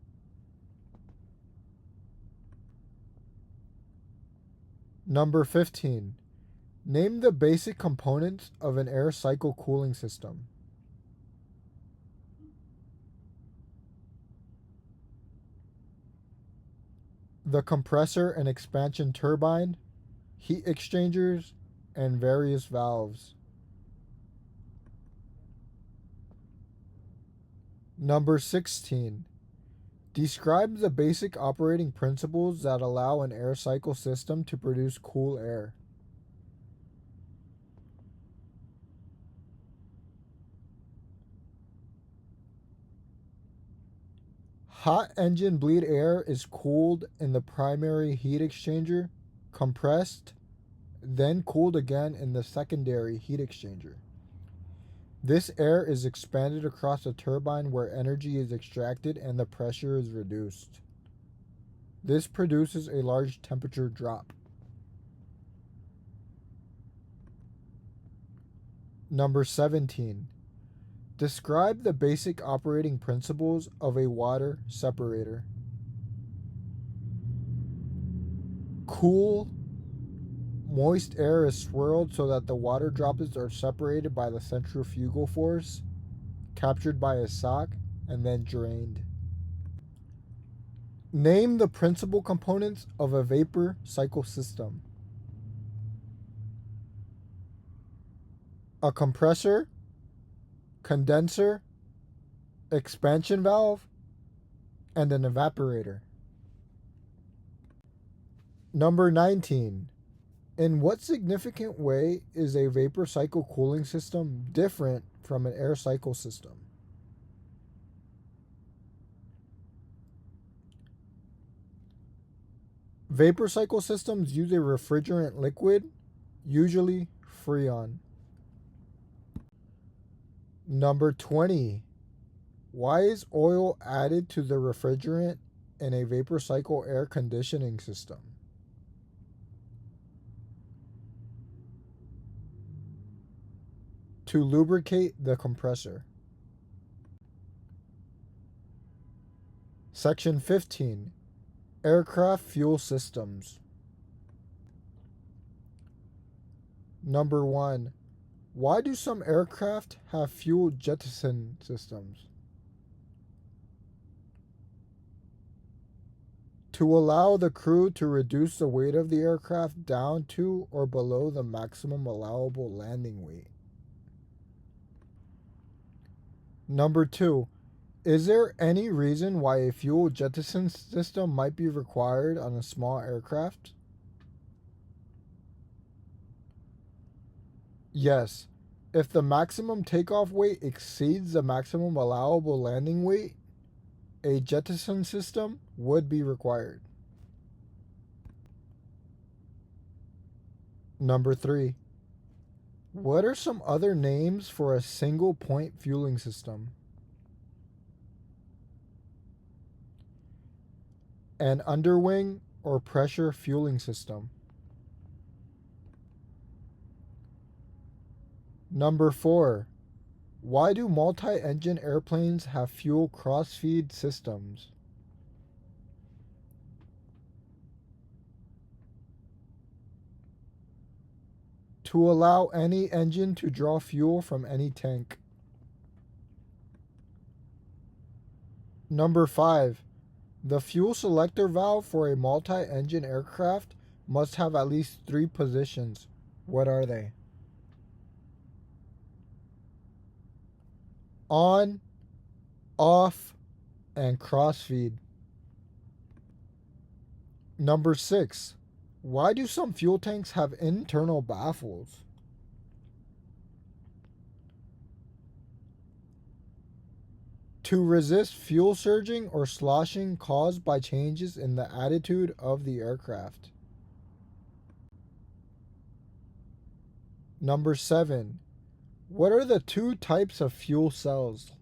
Number 15. Name the basic components of an air cycle cooling system. The compressor and expansion turbine, heat exchangers, and various valves. Number 16. Describe the basic operating principles that allow an air cycle system to produce cool air. Hot engine bleed air is cooled in the primary heat exchanger, compressed, then cooled again in the secondary heat exchanger. This air is expanded across the turbine where energy is extracted and the pressure is reduced. This produces a large temperature drop. Number 17. Describe the basic operating principles of a water separator. Cool, moist air is swirled so that the water droplets are separated by the centrifugal force, captured by a sock, and then drained. Name the principal components of a vapor cycle system. A compressor, condenser, expansion valve, and an evaporator. Number 19. In what significant way is a vapor cycle cooling system different from an air cycle system? Vapor cycle systems use a refrigerant liquid, usually Freon. Number 20. Why is oil added to the refrigerant in a vapor cycle air conditioning system? To lubricate the compressor. Section 15. Aircraft fuel systems. Number 1. Why do some aircraft have fuel jettison systems? To allow the crew to reduce the weight of the aircraft down to or below the maximum allowable landing weight. Number 2. Is there any reason why a fuel jettison system might be required on a small aircraft? Yes. If the maximum takeoff weight exceeds the maximum allowable landing weight, a jettison system would be required. Number 3. What are some other names for a single point fueling system? An underwing or pressure fueling system. Number 4. Why do multi-engine airplanes have fuel cross-feed systems? To allow any engine to draw fuel from any tank. Number 5. The fuel selector valve for a multi-engine aircraft must have at least 3 positions. What are they? On, off, and crossfeed. Number 6. Why do some fuel tanks have internal baffles? To resist fuel surging or sloshing caused by changes in the attitude of the aircraft. Number 7. What are the two types of fuel cells?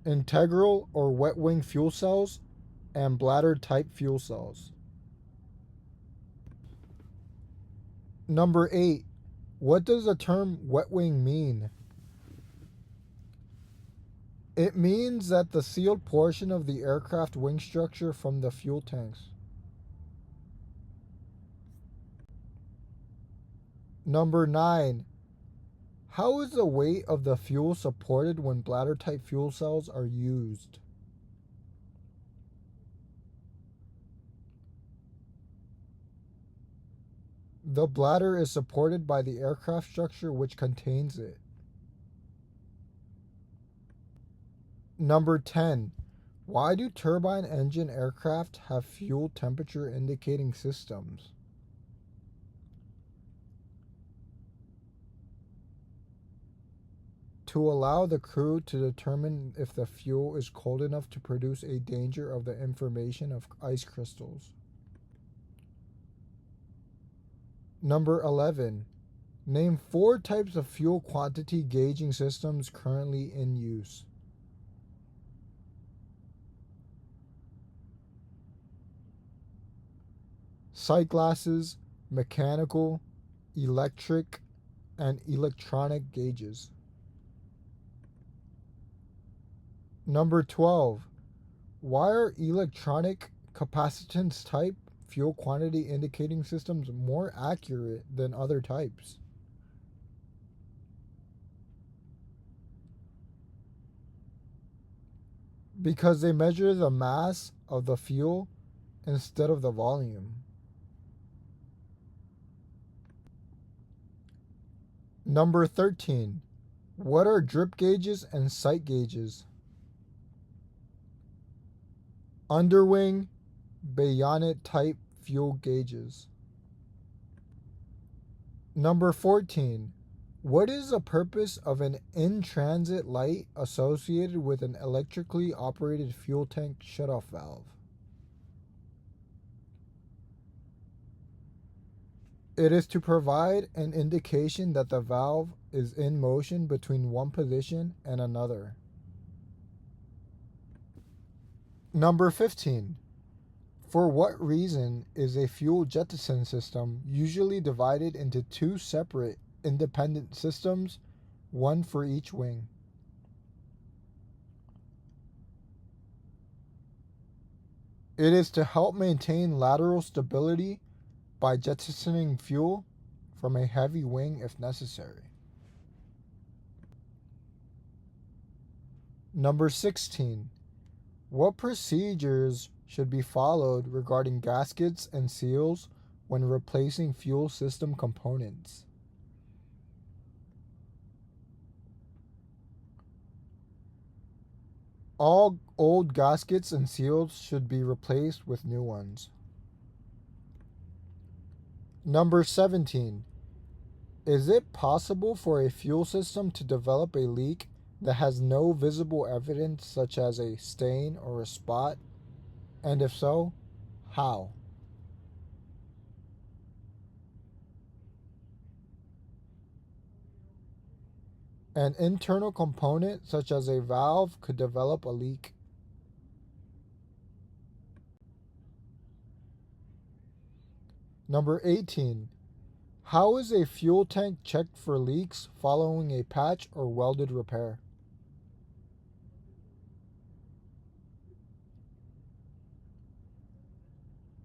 Integral or wet wing fuel cells and bladder type fuel cells. Number 8. What does the term wet wing mean? It means that the sealed portion of the aircraft wing structure from the fuel tanks. Number 9. How is the weight of the fuel supported when bladder type fuel cells are used? The bladder is supported by the aircraft structure which contains it. Number 10. Why do turbine engine aircraft have fuel temperature indicating systems? To allow the crew to determine if the fuel is cold enough to produce a danger of the information of ice crystals. Number 11. Name 4 types of fuel quantity gauging systems currently in use. Sight glasses, mechanical, electric, and electronic gauges. Number 12. Why are electronic capacitance type fuel quantity indicating systems more accurate than other types? Because they measure the mass of the fuel instead of the volume. Number 13. What are drip gauges and sight gauges? Underwing, bayonet type fuel gauges. Number 14. What is the purpose of an in-transit light associated with an electrically operated fuel tank shutoff valve? It is to provide an indication that the valve is in motion between one position and another. Number 15. For what reason is a fuel jettison system usually divided into 2 separate independent systems, one for each wing? It is to help maintain lateral stability by jettisoning fuel from a heavy wing if necessary. Number 16. What procedures should be followed regarding gaskets and seals when replacing fuel system components? All old gaskets and seals should be replaced with new ones. Number 17. Is it possible for a fuel system to develop a leak that has no visible evidence such as a stain or a spot? And if so, how? An internal component such as a valve could develop a leak. Number 18. How is a fuel tank checked for leaks following a patch or welded repair?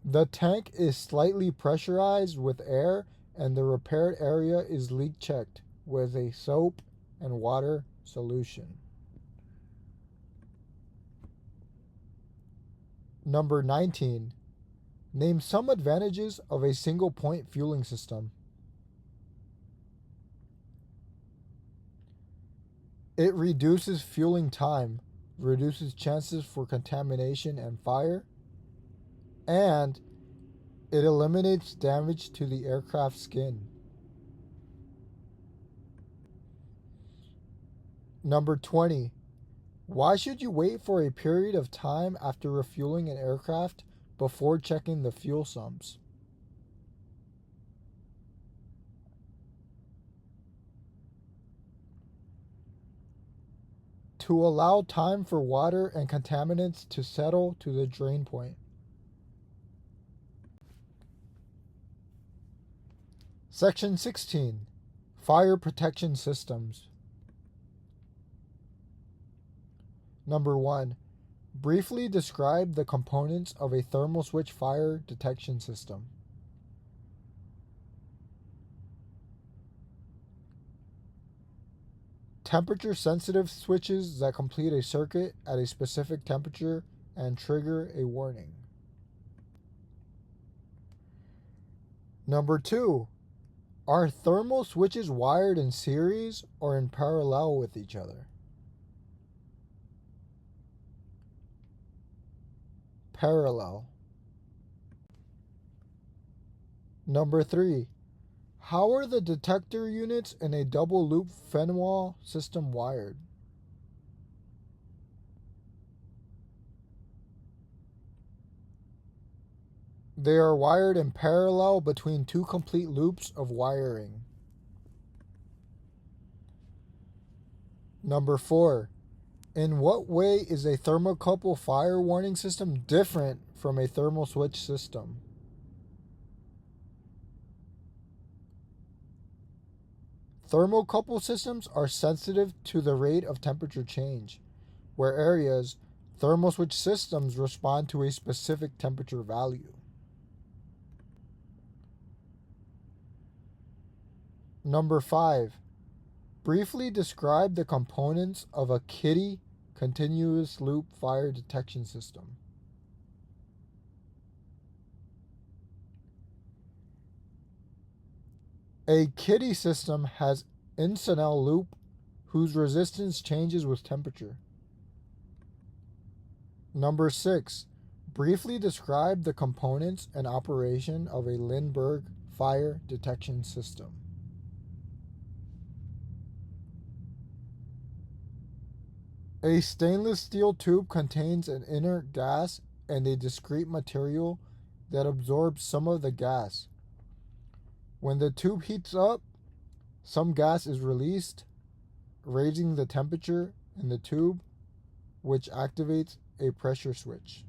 The tank is slightly pressurized with air and the repaired area is leak checked with a soap and water solution. Number 19. Name some advantages of a single point fueling system. It reduces fueling time, reduces chances for contamination and fire, and it eliminates damage to the aircraft skin. Number 20. Why should you wait for a period of time after refueling an aircraft before checking the fuel sumps? to allow time for water and contaminants to settle to the drain point. Section 16. Fire protection systems. Number 1. Briefly describe the components of a thermal switch fire detection system. Temperature-sensitive switches that complete a circuit at a specific temperature and trigger a warning. Number 2. Are thermal switches wired in series or in parallel with each other? Parallel. Number 3. How are the detector units in a double loop Fenwal system wired? They are wired in parallel between two complete loops of wiring. Number 4. In what way is a thermocouple fire warning system different from a thermal switch system? Thermocouple systems are sensitive to the rate of temperature change, whereas thermal switch systems respond to a specific temperature value. Number 5. Briefly describe the components of a KITTY continuous loop fire detection system. A KITTY system has Incinel loop whose resistance changes with temperature. Number 6. Briefly describe the components and operation of a Lindbergh fire detection system. A stainless steel tube contains an inert gas and a discrete material that absorbs some of the gas. When the tube heats up, some gas is released, raising the temperature in the tube, which activates a pressure switch.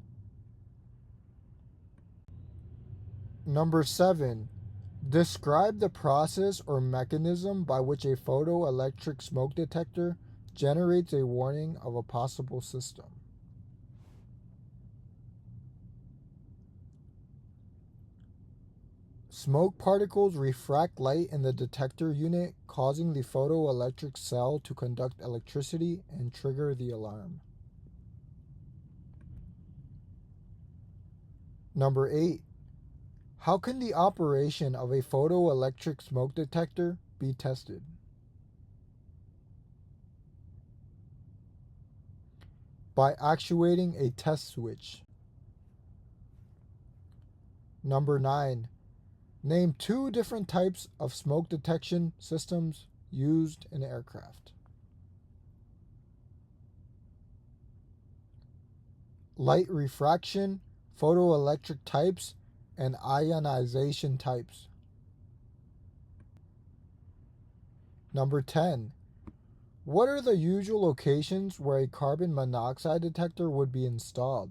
Number 7. Describe the process or mechanism by which a photoelectric smoke detector generates a warning of a possible system. Smoke particles refract light in the detector unit, causing the photoelectric cell to conduct electricity and trigger the alarm. Number 8. How can the operation of a photoelectric smoke detector be tested? By actuating a test switch. Number 9. Name 2 different types of smoke detection systems used in aircraft. Light refraction, photoelectric types, and ionization types. Number 10. What are the usual locations where a carbon monoxide detector would be installed?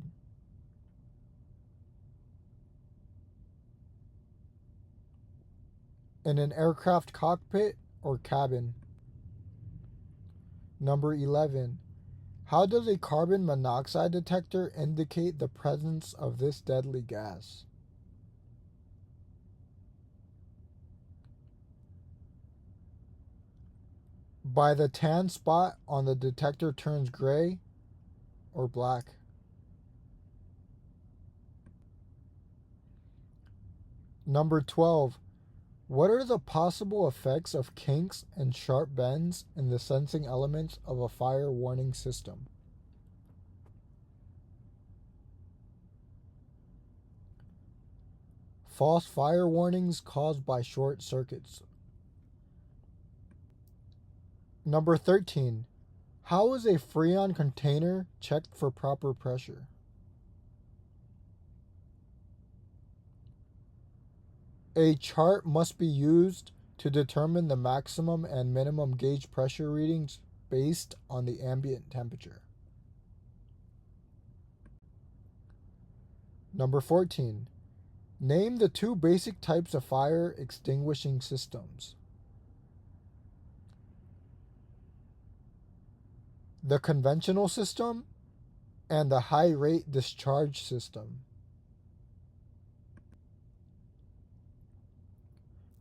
In an aircraft cockpit or cabin? Number 11. How does a carbon monoxide detector indicate the presence of this deadly gas? By the tan spot on the detector turns gray or black. Number 12. What are the possible effects of kinks and sharp bends in the sensing elements of a fire warning system? False fire warnings caused by short circuits. Number 13. How is a Freon container checked for proper pressure? A chart must be used to determine the maximum and minimum gauge pressure readings based on the ambient temperature. Number 14. Name the two basic types of fire extinguishing systems. The conventional system and the high rate discharge system.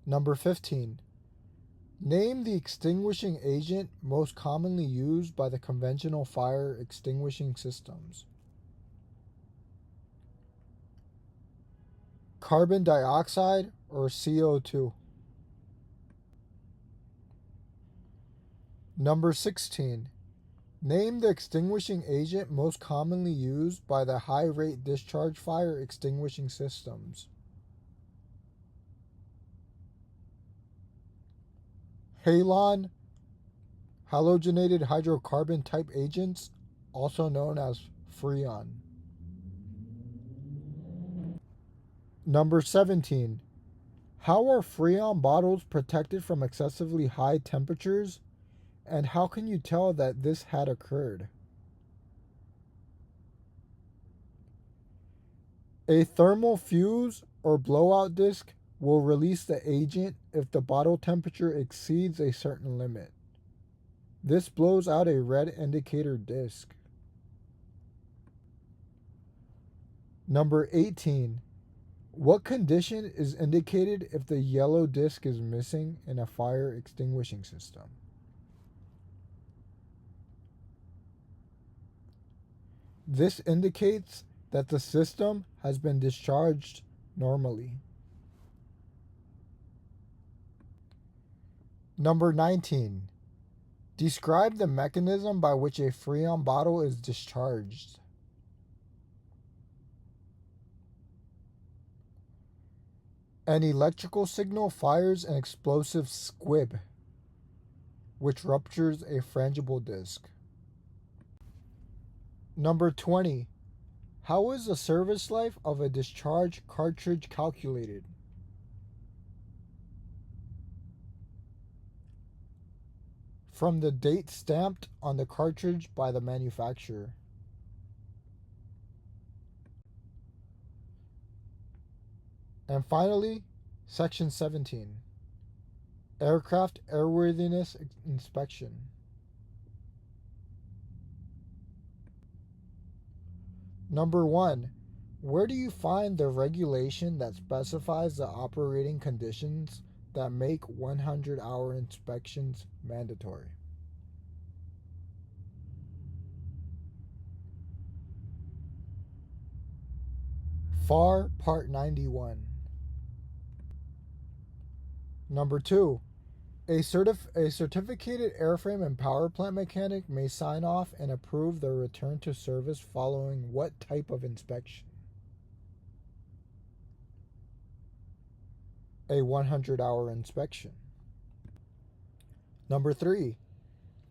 Number 15. Name the extinguishing agent most commonly used by the conventional fire extinguishing systems. Carbon dioxide or CO2. Number 16. Name the extinguishing agent most commonly used by the high rate discharge fire extinguishing systems. Halon, halogenated hydrocarbon type agents, also known as Freon. Number 17. How are Freon bottles protected from excessively high temperatures, and how can you tell that this had occurred? A thermal fuse or blowout disc will release the agent if the bottle temperature exceeds a certain limit. This blows out a red indicator disc. Number 18. What condition is indicated if the yellow disc is missing in a fire extinguishing system? This indicates that the system has been discharged normally. Number 19. Describe the mechanism by which a Freon bottle is discharged. An electrical signal fires an explosive squib, which ruptures a frangible disc. Number 20. How is the service life of a discharge cartridge calculated? From the date stamped on the cartridge by the manufacturer. And finally, Section 17. Aircraft Airworthiness Inspection. Number 1. Where do you find the regulation that specifies the operating conditions that make 100-hour inspections mandatory? FAR Part 91. Number 2. A certificated airframe and powerplant mechanic may sign off and approve their return to service following what type of inspection? A 100-hour inspection. Number 3.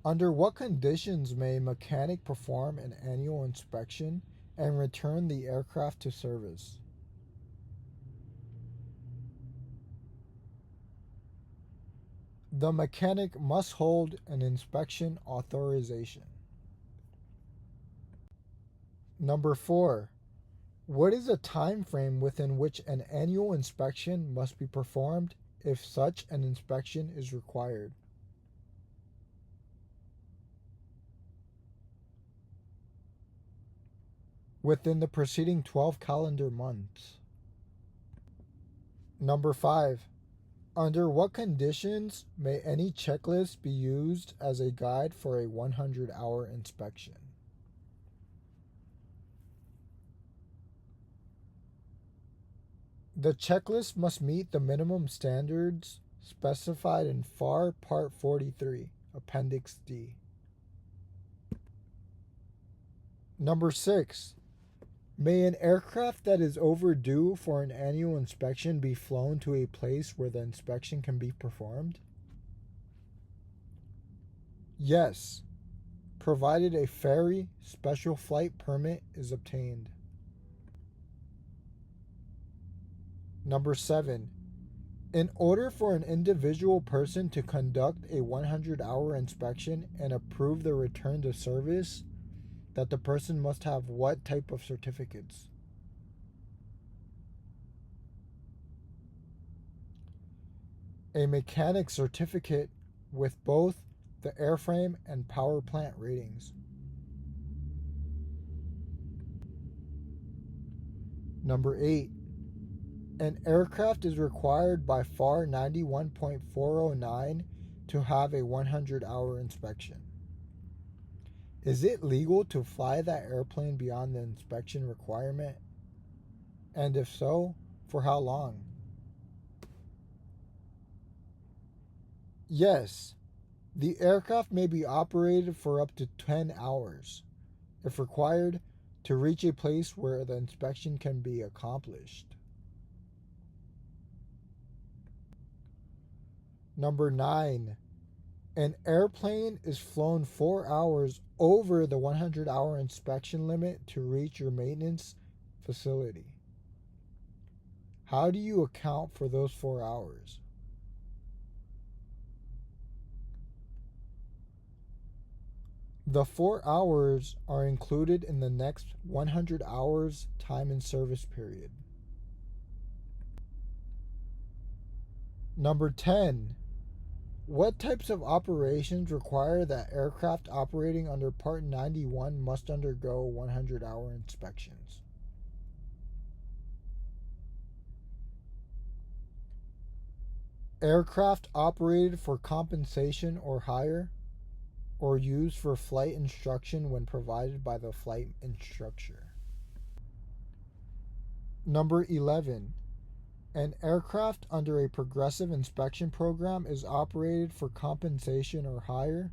Under what conditions may a mechanic perform an annual inspection and return the aircraft to service? The mechanic must hold an inspection authorization. Number 4. What is the time frame within which an annual inspection must be performed if such an inspection is required? Within the preceding 12 calendar months. Number 5. Under what conditions may any checklist be used as a guide for a 100-hour inspection? The checklist must meet the minimum standards specified in FAR Part 43, Appendix D. Number 6. May an aircraft that is overdue for an annual inspection be flown to a place where the inspection can be performed? Yes, provided a ferry special flight permit is obtained. Number 7. In order for an individual person to conduct a 100-hour inspection and approve the return to service, that the person must have what type of certificates? A mechanic certificate with both the airframe and Powerplant ratings. Number 8. An aircraft is required by FAR 91.409 to have a 100-hour inspection. Is it legal to fly that airplane beyond the inspection requirement? And if so, for how long? Yes, the aircraft may be operated for up to 10 hours, if required, to reach a place where the inspection can be accomplished. Number 9. An airplane is flown 4 hours over the 100-hour inspection limit to reach your maintenance facility. How do you account for those 4 hours? The 4 hours are included in the next 100 hours time and service period. Number 10. What types of operations require that aircraft operating under Part 91 must undergo 100-hour inspections? Aircraft operated for compensation or hire, or used for flight instruction when provided by the flight instructor. Number 11. An aircraft under a progressive inspection program is operated for compensation or hire.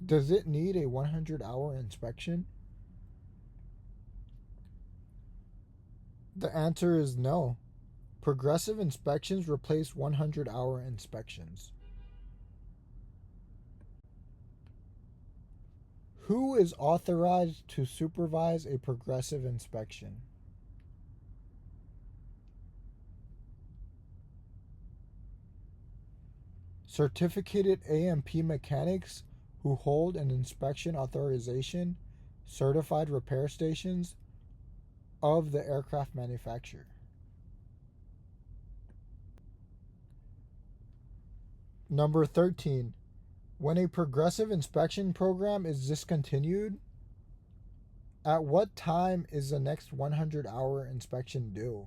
Does it need a 100-hour inspection? The answer is no. Progressive inspections replace 100-hour inspections. Who is authorized to supervise a progressive inspection? Certificated A&P mechanics who hold an inspection authorization, certified repair stations of the aircraft manufacturer. Number 13. When a progressive inspection program is discontinued, at what time is the next 100-hour inspection due?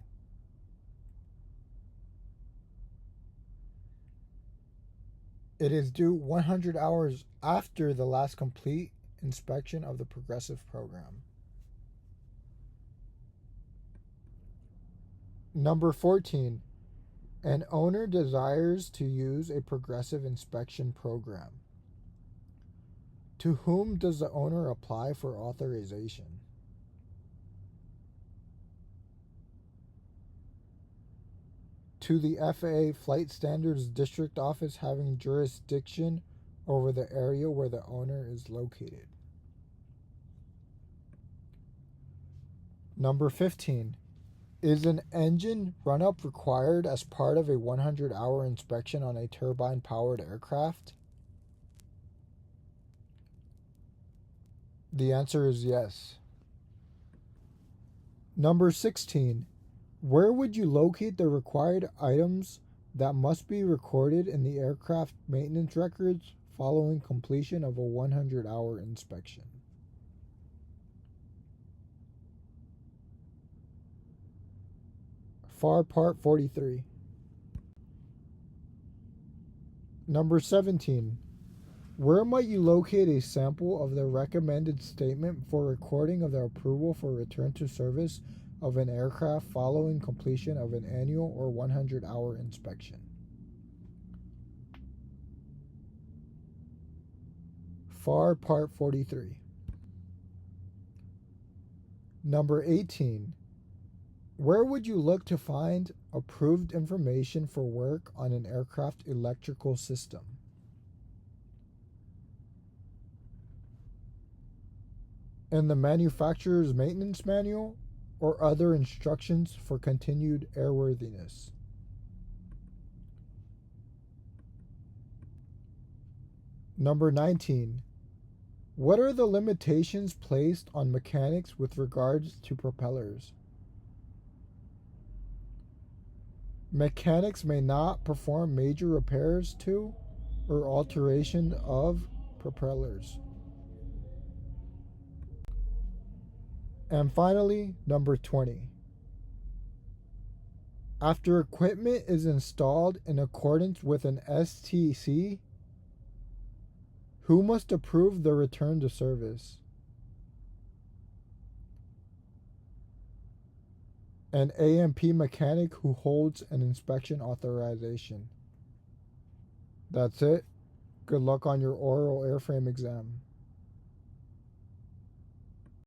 It is due 100 hours after the last complete inspection of the progressive program. Number 14. An owner desires to use a progressive inspection program. To whom does the owner apply for authorization? To the FAA Flight Standards District Office having jurisdiction over the area where the owner is located. Number 15. Is an engine run-up required as part of a 100-hour inspection on a turbine-powered aircraft? The answer is yes. Number 16. Where would you locate the required items that must be recorded in the aircraft maintenance records following completion of a 100-hour inspection? FAR Part 43. Number 17. Where might you locate a sample of the recommended statement for recording of the approval for return to service of an aircraft following completion of an annual or 100-hour inspection? FAR Part 43. Number 18. Where would you look to find approved information for work on an aircraft electrical system? In the manufacturer's maintenance manual or other instructions for continued airworthiness. Number 19. What are the limitations placed on mechanics with regards to propellers? Mechanics may not perform major repairs to or alteration of propellers. And finally, number 20. After equipment is installed in accordance with an STC, who must approve the return to service? An A&P mechanic who holds an inspection authorization. That's it. Good luck on your oral airframe exam.